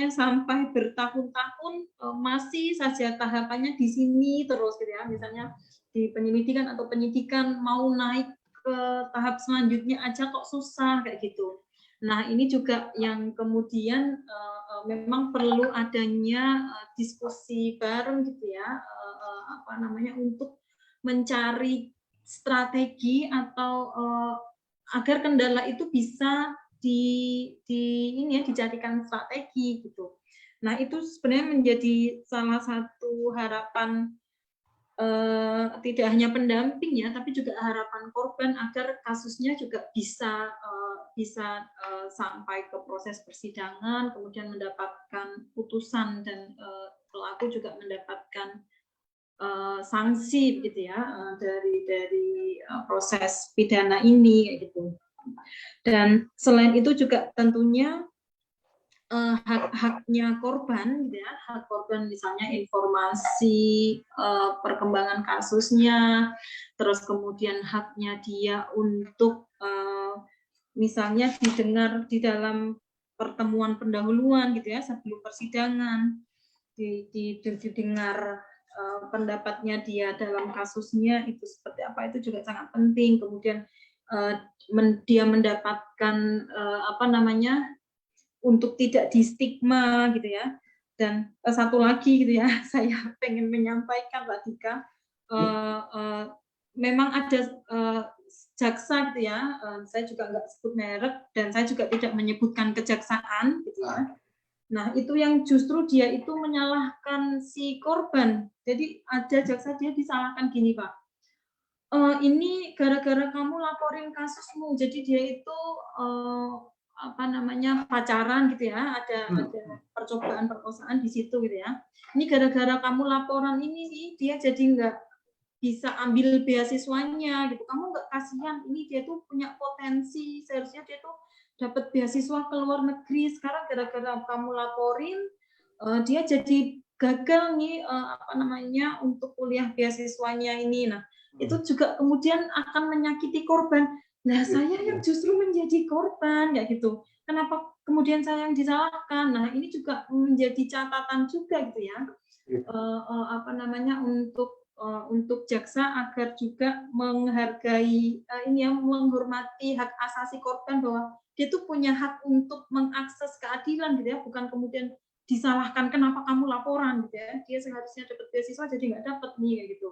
sampai bertahun-tahun masih saja tahapannya di sini terus gitu ya, misalnya di penyelidikan atau penyidikan mau naik ke tahap selanjutnya aja kok susah kayak gitu. Nah, ini juga yang kemudian memang perlu adanya diskusi bareng gitu ya, untuk mencari strategi atau agar kendala itu bisa dijadikan strategi gitu. Nah, itu sebenarnya menjadi salah satu harapan tidak hanya pendamping ya, tapi juga harapan korban agar kasusnya juga bisa sampai ke proses persidangan, kemudian mendapatkan putusan dan pelaku juga mendapatkan sanksi gitu ya dari proses pidana ini gitu. Dan selain itu juga tentunya hak-haknya korban, gitu ya, hak korban misalnya informasi perkembangan kasusnya, terus kemudian haknya dia untuk misalnya didengar di dalam pertemuan pendahuluan gitu ya sebelum persidangan, didengar pendapatnya dia dalam kasusnya itu seperti apa, itu juga sangat penting. Kemudian dia mendapatkan untuk tidak distigma gitu ya. Dan satu lagi gitu ya, saya pengen menyampaikan Pak Dika, memang ada jaksa gitu ya, saya juga nggak sebut merek dan saya juga tidak menyebutkan kejaksaan gitu ya. Nah, itu yang justru dia itu menyalahkan si korban. Jadi ada jaksa dia disalahkan gini, Pak. Ini gara-gara kamu laporin kasusmu. Jadi dia itu pacaran gitu ya, ada percobaan perkosaan di situ gitu ya. Ini gara-gara kamu laporan ini sih dia jadi nggak bisa ambil beasiswanya gitu. Kamu nggak kasihan, ini dia tuh punya potensi, seharusnya dia tuh dapat beasiswa ke luar negeri, sekarang gara-gara kamu laporin dia jadi gagal nih untuk kuliah beasiswanya ini. Nah, itu juga kemudian akan menyakiti korban. Nah, saya yang justru menjadi korban kayak gitu. Kenapa kemudian saya yang disalahkan? Nah, ini juga menjadi catatan juga gitu ya. Untuk jaksa agar juga menghargai menghormati hak asasi korban, bahwa dia tuh punya hak untuk mengakses keadilan gitu ya, bukan kemudian disalahkan kenapa kamu laporan gitu ya, dia seharusnya dapat beasiswa jadi nggak dapat nih kayak gitu.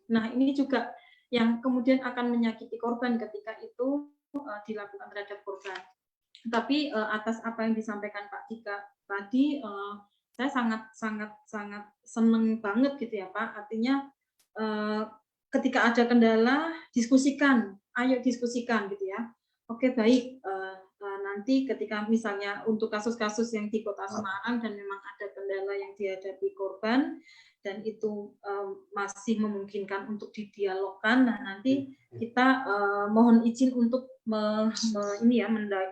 Nah, ini juga yang kemudian akan menyakiti korban ketika itu dilakukan terhadap korban. Tapi atas apa yang disampaikan Pak Dika tadi, saya sangat seneng banget gitu ya Pak. Artinya ketika ada kendala diskusikan, ayo diskusikan gitu ya. Oke, baik. Nanti ketika misalnya untuk kasus-kasus yang di Kota Semarang dan memang ada kendala yang dihadapi korban dan itu masih memungkinkan untuk didialogkan, nah nanti kita mohon izin untuk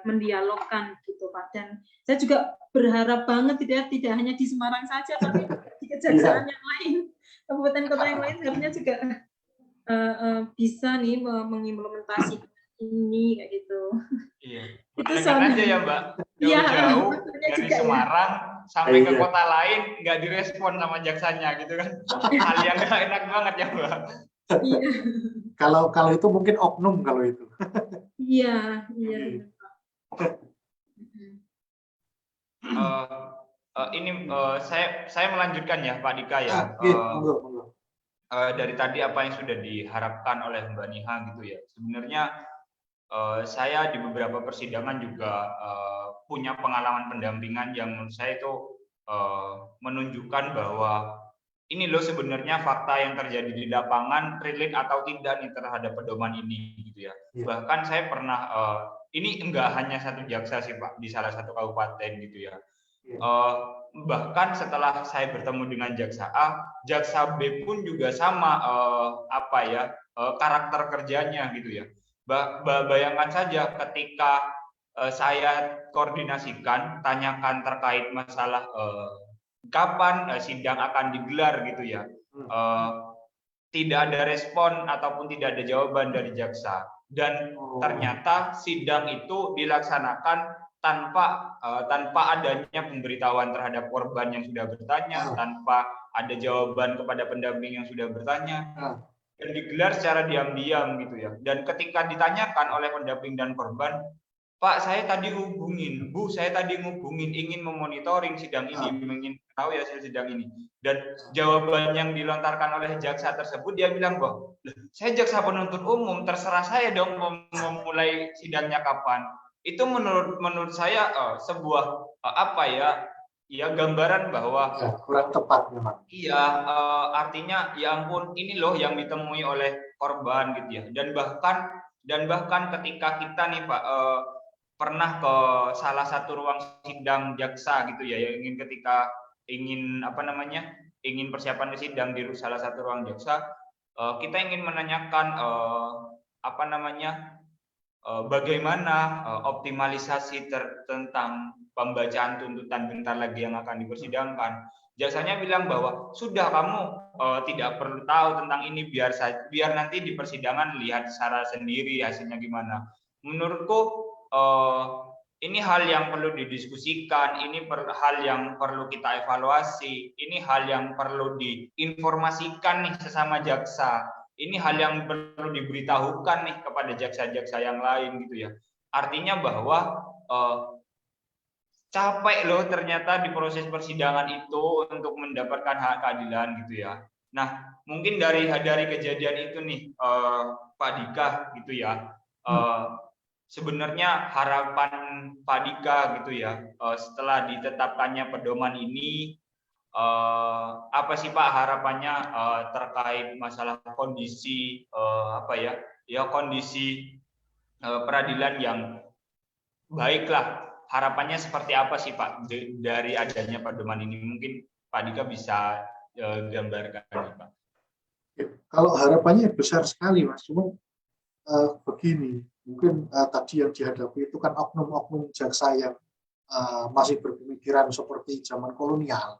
mendialogkan gitu Pak. Dan saya juga berharap banget tidak hanya di Semarang saja, tapi di kejaksaan yang lain, kabupaten kota yang lain harusnya juga bisa nih mengimplementasi ini kayak gitu. Iya. Bayangkan aja ya Mbak, jauh-jauh dari Semarang sampai ke kota lain nggak direspon sama jaksanya gitu kan. Hal yang nggak enak banget ya Mbak. Iya. Kalau itu mungkin oknum kalau itu. Iya. Saya melanjutkan ya Pak Dika ya. Dari tadi apa yang sudah diharapkan oleh Mbak Niha gitu ya. Sebenarnya saya di beberapa persidangan juga punya pengalaman pendampingan yang menurut saya itu menunjukkan bahwa ini loh sebenarnya fakta yang terjadi di lapangan relate atau tidak nih terhadap pedoman ini gitu ya. Bahkan saya pernah ini enggak hanya satu jaksa sih Pak di salah satu kabupaten gitu ya. Bahkan setelah saya bertemu dengan jaksa A, jaksa B pun juga sama karakter kerjanya gitu ya. Bayangkan saja ketika saya koordinasikan, tanyakan terkait masalah kapan sidang akan digelar gitu ya, tidak ada respon ataupun tidak ada jawaban dari jaksa, dan ternyata sidang itu dilaksanakan tanpa adanya pemberitahuan terhadap korban yang sudah bertanya, tanpa ada jawaban kepada pendamping yang sudah bertanya. Dan digelar secara diam-diam gitu ya. Dan ketika ditanyakan oleh pendamping dan korban, Pak, saya tadi hubungin, Bu, saya tadi ngubungin, ingin memonitoring sidang ini, ingin tahu hasil sidang ini. Dan jawaban yang dilontarkan oleh jaksa tersebut, dia bilang, bahwa saya jaksa penuntut umum, terserah saya dong memulai sidangnya kapan. Itu menurut saya sebuah ya gambaran bahwa Ya, kurang tepat memang. iya, artinya ya ampun ini loh yang ditemui oleh korban gitu ya. Dan bahkan ketika kita nih Pak pernah ke salah satu ruang sidang jaksa gitu ya, yang ketika ingin apa namanya ingin persiapan ke sidang di salah satu ruang jaksa, kita ingin menanyakan apa namanya bagaimana optimalisasi tentang pembacaan tuntutan bentar lagi yang akan dipersidangkan. Jasanya bilang bahwa sudah kamu tidak perlu tahu tentang ini, biar nanti di persidangan lihat secara sendiri hasilnya gimana. Menurutku ini hal yang perlu didiskusikan, ini hal yang perlu kita evaluasi, ini hal yang perlu diinformasikan nih sesama jaksa. Ini hal yang perlu diberitahukan nih kepada jaksa-jaksa yang lain gitu ya. Artinya bahwa capek loh ternyata di proses persidangan itu untuk mendapatkan hak keadilan gitu ya. Nah, mungkin dari kejadian itu nih Pak Dika gitu ya. Sebenarnya harapan Pak Dika gitu ya setelah ditetapkannya pedoman ini apa sih Pak harapannya terkait masalah kondisi kondisi peradilan yang baiklah, harapannya seperti apa sih Pak dari adanya pedoman ini? Mungkin Pak Dika bisa gambarkan Pak. Kalau harapannya besar sekali Mas, cuma begini, mungkin tadi yang dihadapi itu kan oknum-oknum jaksa yang masih berpemikiran seperti zaman kolonial.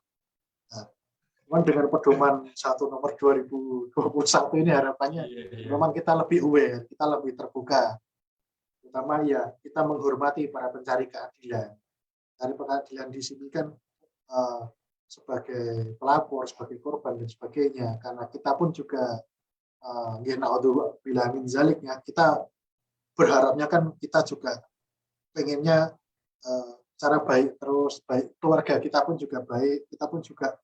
Cuman dengan pedoman 1 nomor 2021 ini harapannya memang kita lebih aware, kita lebih terbuka. Terutama ya kita menghormati para pencari keadilan. Cari keadilan di sini kan sebagai pelapor, sebagai korban dan sebagainya. Karena kita pun juga bila min zaliknya, kita berharapnya kan kita juga pengennya cara baik terus, baik keluarga kita pun juga baik, kita pun juga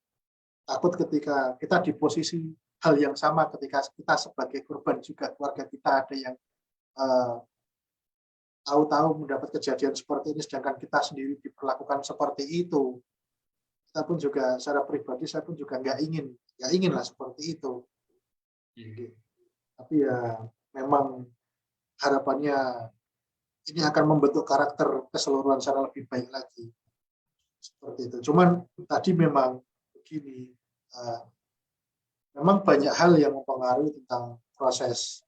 takut ketika kita di posisi hal yang sama ketika kita sebagai korban juga keluarga kita ada yang tahu-tahu mendapat kejadian seperti ini sedangkan kita sendiri diperlakukan seperti itu. Kita pun juga secara pribadi saya pun juga nggak ingin lah seperti itu. Tapi ya memang harapannya ini akan membentuk karakter keseluruhan secara lebih baik lagi. Seperti itu. Cuman tadi memang begini, memang banyak hal yang mempengaruhi tentang proses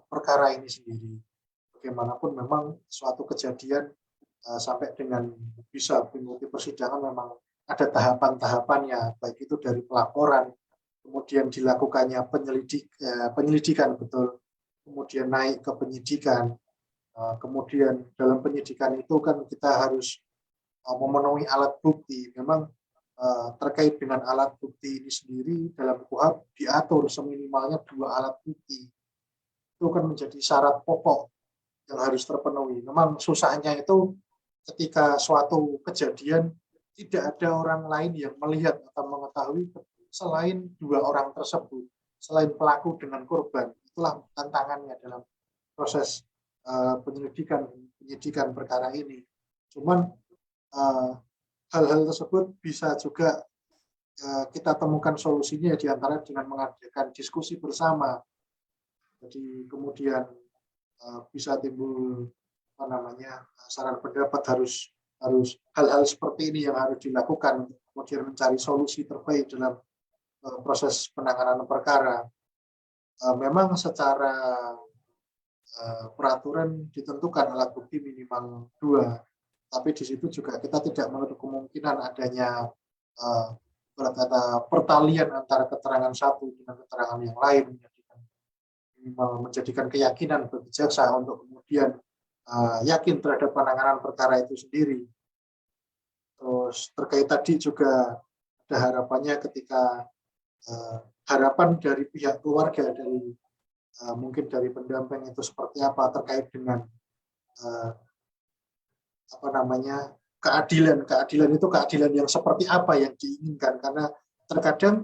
perkara ini sendiri. Bagaimanapun memang suatu kejadian sampai dengan bisa mengikuti persidangan memang ada tahapan-tahapannya, baik itu dari pelaporan, kemudian dilakukannya penyelidikan betul, kemudian naik ke penyidikan, kemudian dalam penyidikan itu kan kita harus memenuhi alat bukti. Memang terkait dengan alat bukti ini sendiri dalam KUHP diatur seminimalnya 2 alat bukti. Itu kan menjadi syarat pokok yang harus terpenuhi. Memang susahnya itu ketika suatu kejadian tidak ada orang lain yang melihat atau mengetahui selain 2 orang tersebut, selain pelaku dengan korban. Itulah tantangannya dalam proses penyidikan perkara ini. Cuman hal-hal tersebut bisa juga kita temukan solusinya diantara dengan mengadakan diskusi bersama. Jadi kemudian bisa timbul saran pendapat harus hal-hal seperti ini yang harus dilakukan, kemudian mencari solusi terbaik dalam proses penanganan perkara. Memang secara peraturan ditentukan alat bukti minimal 2. Tapi di situ juga kita tidak menutup kemungkinan adanya pertalian antara keterangan satu dengan keterangan yang lain, menjadikan keyakinan bagi jaksa untuk kemudian yakin terhadap penanganan perkara itu sendiri. Terus terkait tadi juga ada harapannya ketika harapan dari pihak keluarga, dari mungkin dari pendamping itu seperti apa terkait dengan keadilan itu keadilan yang seperti apa yang diinginkan, karena terkadang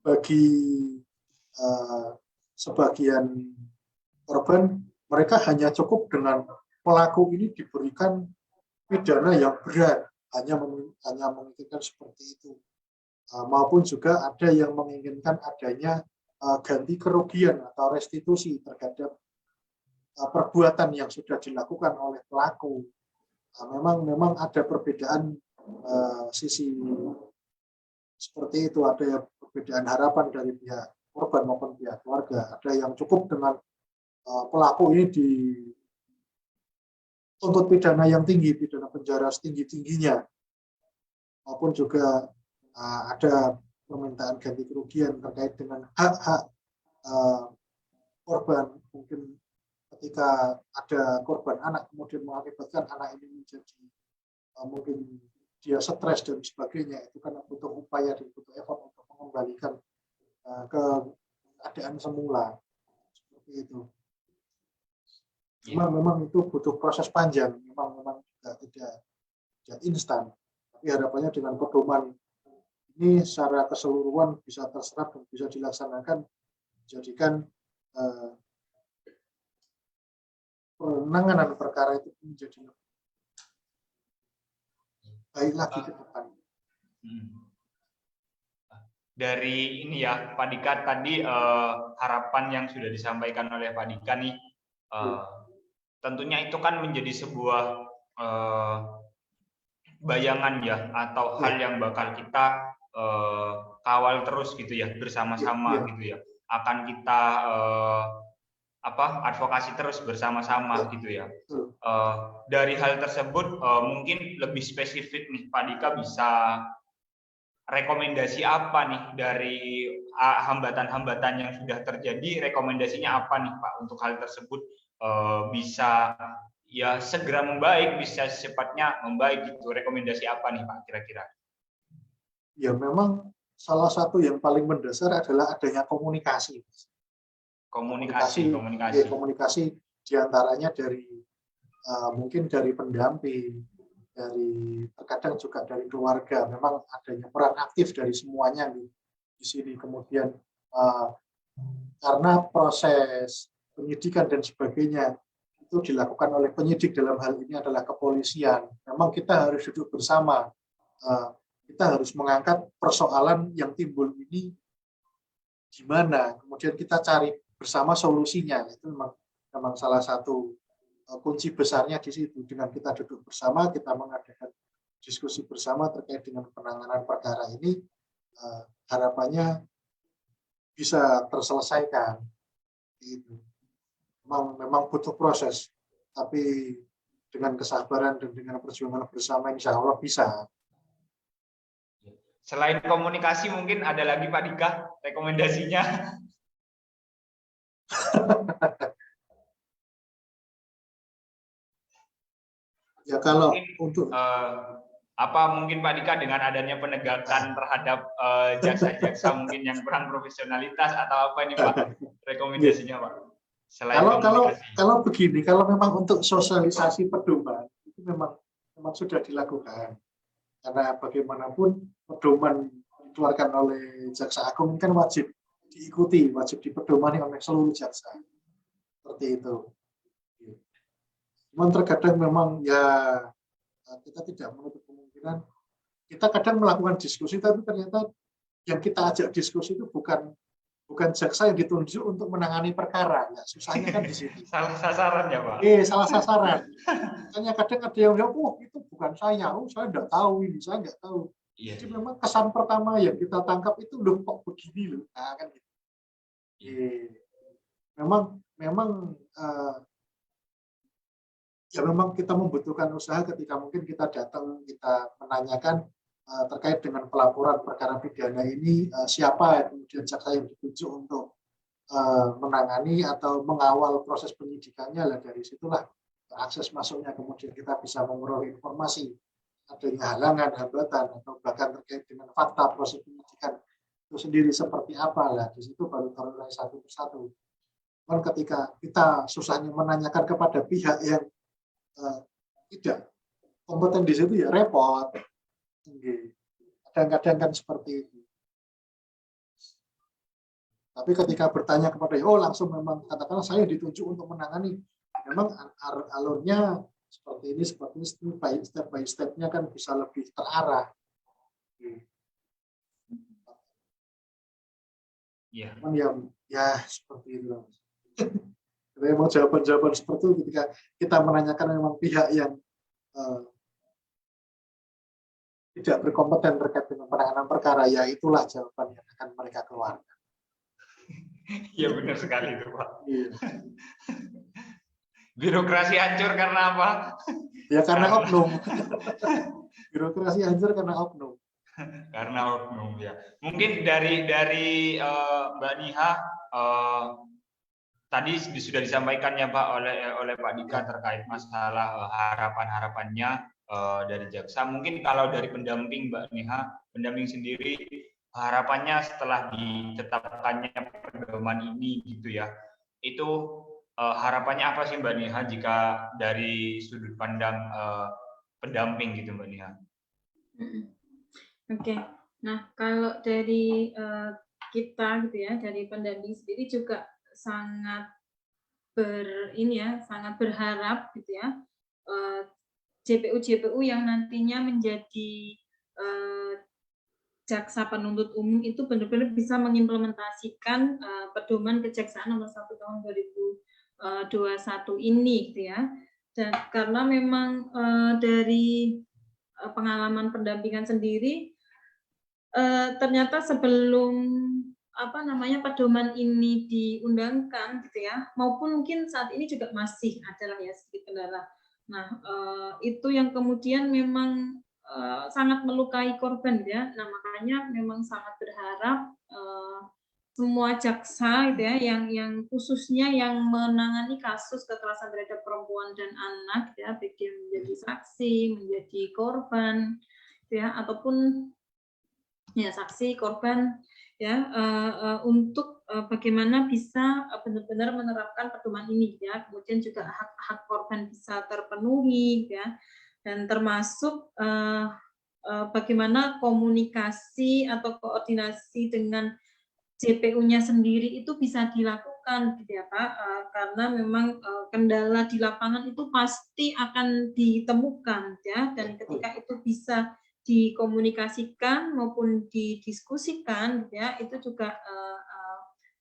bagi sebagian korban mereka hanya cukup dengan pelaku ini diberikan pidana yang berat, hanya menginginkan seperti itu. Maupun juga ada yang menginginkan adanya ganti kerugian atau restitusi terhadap perbuatan yang sudah dilakukan oleh pelaku. Memang ada perbedaan sisi seperti itu, ada yang perbedaan harapan dari pihak korban maupun pihak keluarga. Ada yang cukup dengan pelaku ini dituntut pidana yang tinggi, pidana penjara setinggi-tingginya, maupun juga ada permintaan ganti kerugian terkait dengan hak-hak korban. Mungkin ketika ada korban anak kemudian mengakibatkan anak ini menjadi mungkin dia stres dan sebagainya, itu kan butuh upaya dan butuh effort untuk mengembalikan ke keadaan semula seperti itu. Memang itu butuh proses panjang, memang tidak instan. Tapi harapannya dengan pedoman ini secara keseluruhan bisa terserap dan bisa dilaksanakan, menjadikan penanganan perkara itu menjadi lebih baik lagi ke depan. Dari ini ya, Pak Dika tadi harapan yang sudah disampaikan oleh Pak Dika nih, tentunya itu kan menjadi sebuah bayangan ya, atau hal yang bakal kita kawal terus gitu ya, bersama-sama gitu ya, akan kita advokasi terus bersama-sama gitu ya. Dari hal tersebut mungkin lebih spesifik nih, Pak Dika bisa rekomendasi apa nih dari hambatan-hambatan yang sudah terjadi, rekomendasinya apa nih Pak untuk hal tersebut bisa ya segera membaik, bisa secepatnya membaik gitu. Rekomendasi apa nih Pak kira-kira? Ya memang salah satu yang paling mendasar adalah adanya komunikasi. Komunikasi diantaranya dari mungkin dari pendamping, dari terkadang juga dari keluarga. Memang adanya peran aktif dari semuanya di sini. Kemudian karena proses penyidikan dan sebagainya itu dilakukan oleh penyidik, dalam hal ini adalah kepolisian. Memang kita harus duduk bersama. Kita harus mengangkat persoalan yang timbul ini gimana, kemudian kita cari bersama solusinya. Itu memang salah satu kunci besarnya di situ. Dengan kita duduk bersama, kita mengadakan diskusi bersama terkait dengan penanganan perkara ini, harapannya bisa terselesaikan. Itu memang butuh proses, tapi dengan kesabaran dan dengan perjuangan bersama, insya Allah bisa. Selain komunikasi, mungkin ada lagi Pak Dika rekomendasinya? Ya kalau mungkin, untuk mungkin Pak Dika dengan adanya penegakan terhadap jaksa-jaksa mungkin yang kurang profesionalitas atau apa ini Pak rekomendasinya Pak? Selain kalau begini, kalau memang untuk sosialisasi pedoman itu memang sudah dilakukan. Karena bagaimanapun pedoman dikeluarkan oleh Jaksa Agung kan wajib diikuti, wajib dipedomani oleh seluruh jaksa. Seperti itu. Cuman terkadang memang ya kita tidak menutup kemungkinan, kita kadang melakukan diskusi, tapi ternyata yang kita ajak diskusi itu bukan jaksa yang ditunjuk untuk menangani perkara. Ya, susahnya kan di situ. Salah sasaran ya Pak? Salah sasaran. Makanya kadang ada yang bilang, itu bukan saya, saya nggak tahu ini, saya nggak tahu. Jadi memang kesan pertama yang kita tangkap itu loh kok begini loh, nah, kan gitu. Memang kita membutuhkan usaha ketika mungkin kita datang, kita menanyakan terkait dengan pelaporan perkara pidana ini, siapa kemudian jaksa yang ditunjuk untuk menangani atau mengawal proses penyidikannya. Lah dari situlah akses masuknya, kemudian kita bisa memperoleh informasi adanya halangan, hambatan, atau bahkan terkait dengan fakta proses penyidikan itu sendiri seperti apa. Lah di situ baru terurai satu persatu. Dan ketika kita susahnya menanyakan kepada pihak yang tidak kompeten di situ, ya repot. Kadang-kadang kan seperti itu. Tapi ketika bertanya kepada langsung memang katakanlah saya ditunjuk untuk menangani, memang alurnya seperti ini step by step-nya kan bisa lebih terarah. Iya. Cuman ya seperti itu. Memang jawaban-jawaban seperti itu ketika kita menanyakan memang pihak yang tidak berkompeten terkait dengan penanganan perkara, ya itulah jawaban yang akan mereka keluarkan. Iya benar sekali itu Pak. Iya. Birokrasi hancur karena apa? Ya karena oknum. Birokrasi hancur karena oknum. Karena oknum ya. Mungkin dari Mbak Niha tadi sudah disampaikan ya Pak oleh Pak Dika terkait masalah harapan-harapannya dari jaksa. Mungkin kalau dari pendamping Mbak Niha, pendamping sendiri harapannya setelah ditetapkannya pedoman ini gitu ya. Itu harapannya apa sih Mbak Niha jika dari sudut pandang pendamping gitu Mbak Niha? Oke. Nah, kalau dari kita gitu ya, dari pendamping sendiri juga sangat sangat berharap gitu ya, JPU yang nantinya menjadi jaksa penuntut umum itu benar-benar bisa mengimplementasikan pedoman Kejaksaan nomor 1 tahun 2021 ini gitu ya. Dan karena memang dari pengalaman pendampingan sendiri ternyata sebelum pedoman ini diundangkan gitu ya, maupun mungkin saat ini juga masih adalah ya sedikit kendala. Nah, itu yang kemudian memang sangat melukai korban gitu ya. Nah, makanya memang sangat berharap semua jaksa gitu ya, yang khususnya yang menangani kasus kekerasan terhadap perempuan dan anak ya, baik yang menjadi saksi, menjadi korban ya, ataupun ya saksi, korban ya, untuk bagaimana bisa benar-benar menerapkan pedoman ini ya, kemudian juga hak-hak korban bisa terpenuhi ya, dan termasuk bagaimana komunikasi atau koordinasi dengan JPU-nya sendiri itu bisa dilakukan gitu ya Pak, karena memang kendala di lapangan itu pasti akan ditemukan ya, dan ketika itu bisa dikomunikasikan maupun didiskusikan gitu ya, itu juga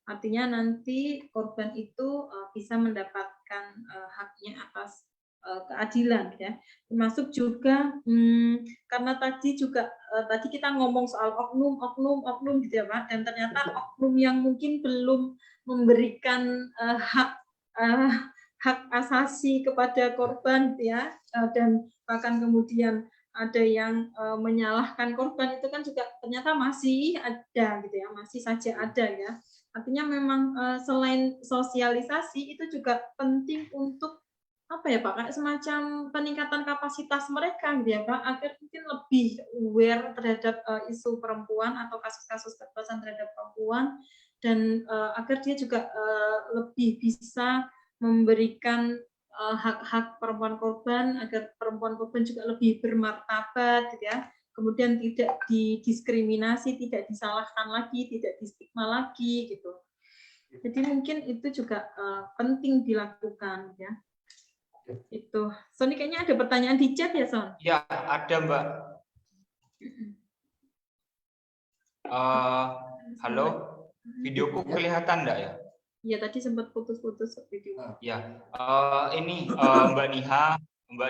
artinya nanti korban itu bisa mendapatkan haknya atas keadilan ya, termasuk juga karena tadi kita ngomong soal oknum gitu ya Pak, dan ternyata oknum yang mungkin belum memberikan hak asasi kepada korban ya, dan bahkan kemudian ada yang menyalahkan korban, itu kan juga ternyata masih ada gitu ya, masih saja ada ya. Artinya memang selain sosialisasi itu juga penting untuk apa ya Pak, kayak semacam peningkatan kapasitas mereka gitu ya Pak, agar mungkin lebih aware terhadap isu perempuan atau kasus-kasus kekerasan terhadap perempuan, dan agar dia juga lebih bisa memberikan hak-hak perempuan korban, agar perempuan korban juga lebih bermartabat gitu ya, kemudian tidak didiskriminasi, tidak disalahkan lagi, tidak distigma lagi gitu. Jadi mungkin itu juga penting dilakukan ya. Itu. Sony kayaknya ada pertanyaan di chat ya Son? Ya ada Mbak. Halo, videoku kelihatan enggak ya? Iya tadi sempat putus-putus video. Ya, ini Mbak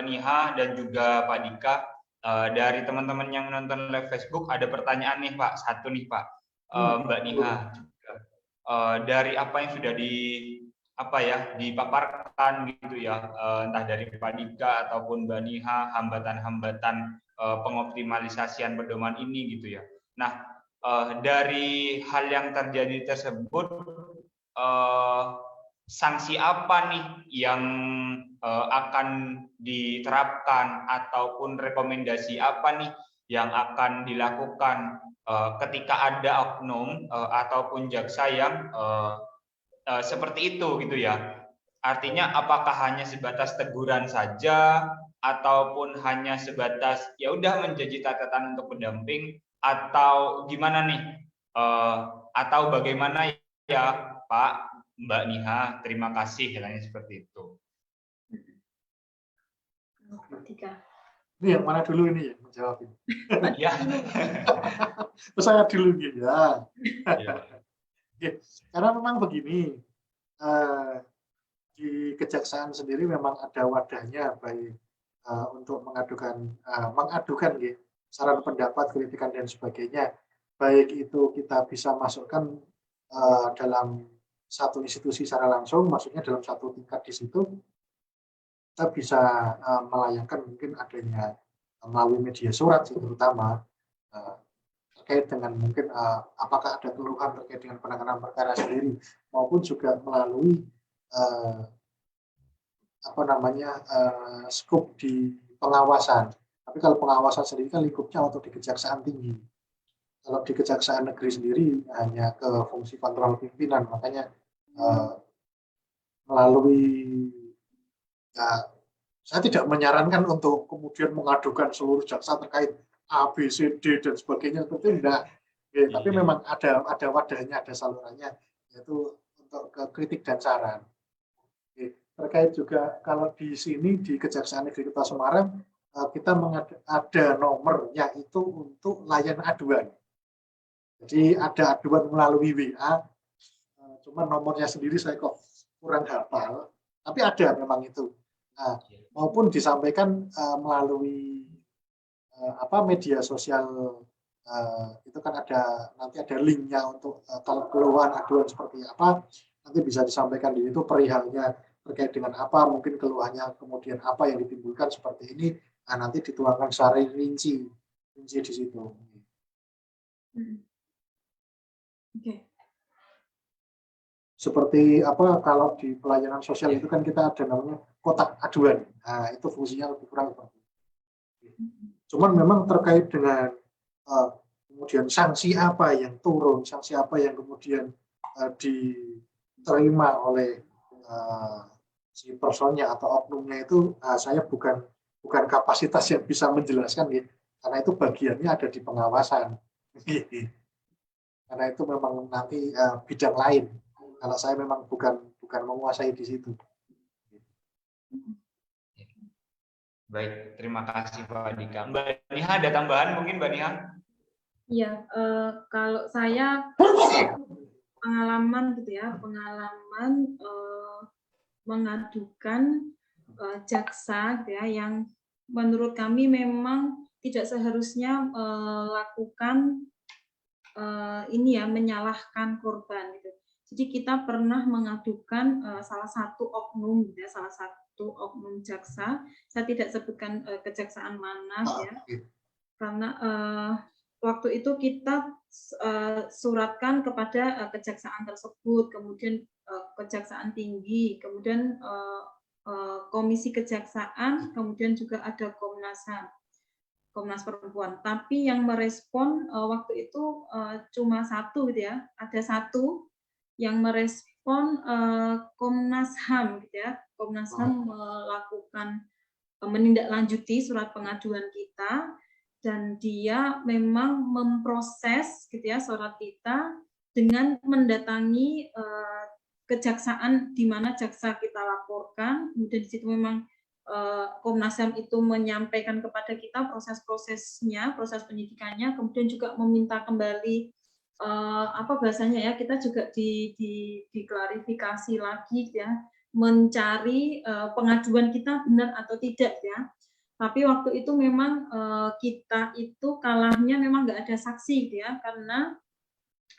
Niha dan juga Pak Dika, dari teman-teman yang menonton live Facebook ada pertanyaan nih Pak, satu nih Pak, Mbak Niha juga. Dari apa yang sudah dipaparkan gitu ya, entah dari Pak Dika ataupun Mbak Niha, hambatan-hambatan pengoptimalisasian pedoman ini gitu ya. Nah, dari hal yang terjadi tersebut, sanksi apa nih yang akan diterapkan ataupun rekomendasi apa nih yang akan dilakukan ketika ada oknum ataupun jaksa yang seperti itu gitu ya. Artinya apakah hanya sebatas teguran saja ataupun hanya sebatas ya udah menjadi catatan untuk pendamping, atau gimana nih, atau bagaimana ya Pak, Mbak Niha, terima kasih, katanya seperti itu. Tiga. Ini yang mana dulu ini yang menjawab ini? Ya. Saya dulu gitu ya. Ya. Oke, karena memang begini, di kejaksaan sendiri memang ada wadahnya baik untuk mengadukan gitu, saran pendapat, kritikan dan sebagainya. Baik itu kita bisa masukkan dalam satu institusi secara langsung, maksudnya dalam satu tingkat di situ, kita bisa melayangkan mungkin adanya melalui media surat sih, terutama terkait dengan mungkin apakah ada keluhan terkait dengan penanganan perkara sendiri, maupun juga melalui skop di pengawasan. Tapi kalau pengawasan sendiri kan lingkupnya untuk di Kejaksaan Tinggi. Kalau di Kejaksaan Negeri sendiri hanya ke fungsi kontrol pimpinan, makanya melalui ya, saya tidak menyarankan untuk kemudian mengadukan seluruh jaksa terkait A, B, C, D dan sebagainya, tentu tidak. Ya, tapi memang ada wadahnya, ada salurannya, yaitu untuk ke kritik dan saran. Terkait juga kalau di sini di Kejaksaan Negeri Kota Semarang kita ada nomornya itu untuk layanan aduan. Jadi ada aduan melalui WA, cuma nomornya sendiri saya kok kurang hafal, tapi ada memang itu. Nah, maupun disampaikan melalui media sosial, itu kan nanti ada linknya untuk kalau keluhan aduan seperti apa, nanti bisa disampaikan di situ perihalnya terkait dengan apa, mungkin keluhannya kemudian apa yang ditimbulkan seperti ini, nah nanti dituangkan secara rinci di situ. Oke. Seperti kalau di pelayanan sosial itu kan kita ada namanya kotak aduan, nah itu fungsinya lebih kurang seperti itu. Cuman memang terkait dengan kemudian sanksi apa yang turun, sanksi apa yang kemudian diterima oleh si personnya atau oknumnya itu, saya bukan kapasitas yang bisa menjelaskan gitu, karena itu bagiannya ada di pengawasan. Karena itu memang nanti bidang lain. Kalau saya memang bukan menguasai di situ. Baik, terima kasih Pak Dika. Mbak Niha ada tambahan mungkin Mbak Niha? Iya, kalau saya pengalaman gitu ya, mengadukan jaksa gitu ya, yang menurut kami memang tidak seharusnya melakukan menyalahkan korban gitu. Jadi kita pernah mengadukan salah satu oknum gitu ya, salah satu oknum jaksa. Saya tidak sebutkan kejaksaan mana ya, karena waktu itu kita suratkan kepada kejaksaan tersebut, kemudian Kejaksaan Tinggi, kemudian Komisi Kejaksaan, kemudian juga ada Komnas Perempuan. Tapi yang merespon waktu itu cuma satu gitu ya, ada satu yang merespon Komnas HAM gitu ya. Komnas HAM melakukan menindaklanjuti surat pengaduan kita, dan dia memang memproses gitu ya surat kita dengan mendatangi kejaksaan di mana jaksa kita laporkan. Kemudian di situ memang Komnas HAM itu menyampaikan kepada kita proses-prosesnya, proses penyidikannya, kemudian juga meminta kembali bahasanya ya, kita juga diklarifikasi lagi ya, mencari pengaduan kita benar atau tidak ya. Tapi waktu itu memang kita itu kalahnya memang nggak ada saksi ya, karena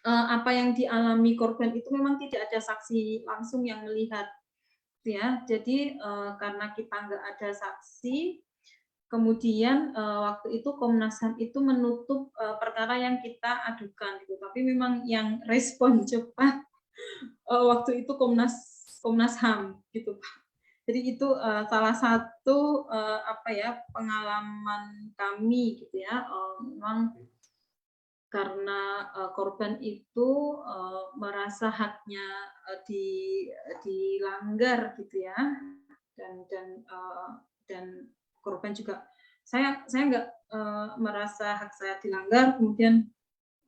apa yang dialami korban itu memang tidak ada saksi langsung yang melihat ya. Jadi karena kita nggak ada saksi, kemudian waktu itu Komnas HAM itu menutup perkara yang kita adukan gitu. Tapi memang yang respon cepat waktu itu Komnas HAM gitu Pak. Jadi itu salah satu pengalaman kami gitu ya, memang karena korban itu merasa haknya dilanggar gitu ya, dan korban juga, saya nggak merasa hak saya dilanggar, kemudian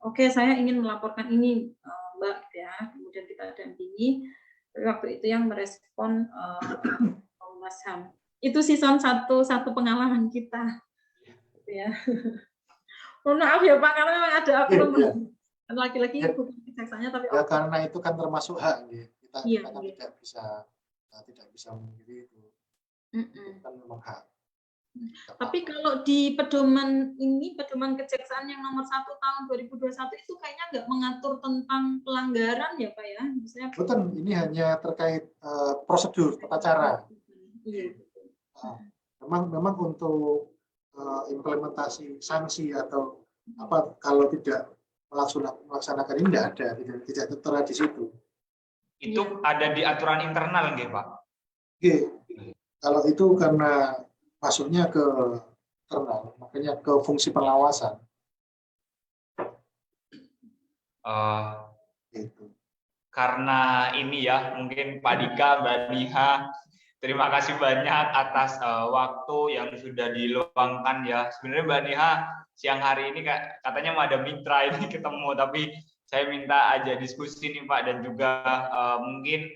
oke, saya ingin melaporkan ini Mbak gitu ya, kemudian kita dampingi. Waktu itu yang merespon Komnas HAM. itu season satu pengalaman kita. Ya. Mohon maaf ya Pak, karena memang ada oknum laki-laki bukan kejaksaannya tapi ya, karena itu kan termasuk hak ya. Kita kan tidak bisa memilih itu. Itu kan memang hak. Tapi kalau di pedoman kejaksaan yang nomor 1 tahun 2021 itu kayaknya nggak mengatur tentang pelanggaran ya Pak ya? Misalnya, betul, ini hanya terkait prosedur tata cara. Iya. Memang untuk implementasi sanksi atau apa kalau tidak melaksanakan ini tidak tertera di situ. Itu ada di aturan internal nggih Pak? Oke. Kalau itu karena masuknya ke internal, makanya ke fungsi pengawasan. Gitu. Karena ini ya, mungkin Pak Dika, Mbak Niha, terima kasih banyak atas waktu yang sudah diluangkan ya. Sebenarnya Mbak Niha siang hari ini katanya mau ada mitra ini ketemu, tapi saya minta aja diskusi nih Pak, dan juga mungkin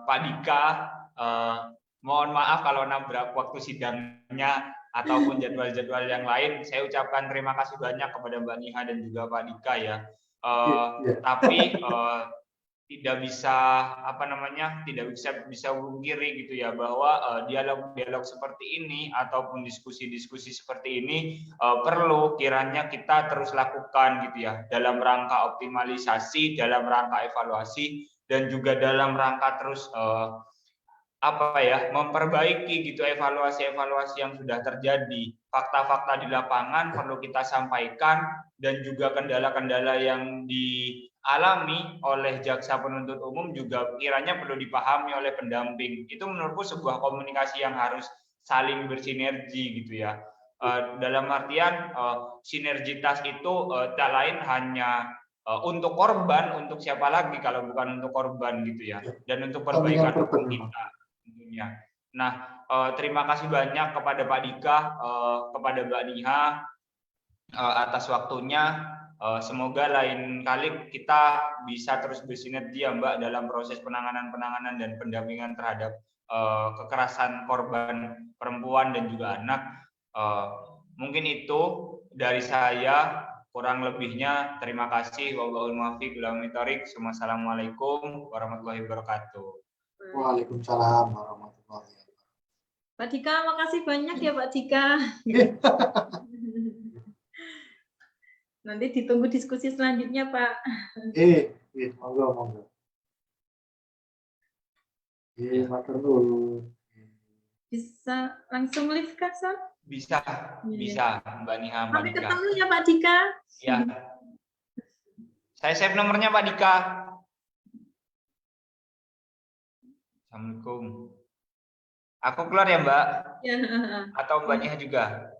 Pak Dika, mohon maaf kalau nabrak waktu sidangnya ataupun jadwal-jadwal yang lain. Saya ucapkan terima kasih banyak kepada Mbak Niha dan juga Pak Dika ya. Tapi tidak bisa pungkiri gitu ya, bahwa dialog-dialog seperti ini ataupun diskusi-diskusi seperti ini perlu kiranya kita terus lakukan gitu ya, dalam rangka optimalisasi, dalam rangka evaluasi, dan juga dalam rangka terus memperbaiki gitu evaluasi-evaluasi yang sudah terjadi. Fakta-fakta di lapangan perlu kita sampaikan, dan juga kendala-kendala yang dialami oleh jaksa penuntut umum juga kiranya perlu dipahami oleh pendamping. Itu menurutku sebuah komunikasi yang harus saling bersinergi gitu ya. Dalam artian sinergitas itu tak lain hanya untuk korban, untuk siapa lagi kalau bukan untuk korban gitu ya, dan untuk perbaikan hukum kita tentunya. Nah, terima kasih banyak kepada Pak Dika, kepada Mbak Niha atas waktunya. Semoga lain kali kita bisa terus bersinergi ya Mbak, dalam proses penanganan dan pendampingan terhadap kekerasan korban perempuan dan juga anak. Mungkin itu dari saya, kurang lebihnya terima kasih. Wallahul muwaffiq ila aqwamit thoriq. Wassalamualaikum warahmatullahi wabarakatuh. Waalaikumsalam warahmatullahi wabarakatuh. Pak Dika, makasih banyak ya Pak Dika. Nanti ditunggu diskusi selanjutnya Pak. Monggo. Matur nuwun. Bisa langsung live kah, Son? Bisa Mbak Niha. Sampai ketemu ya Pak Dika. Ya. Saya save nomornya Pak Dika. Assalamualaikum. Aku keluar ya Mbak? Ya. Atau Mbak Niha juga?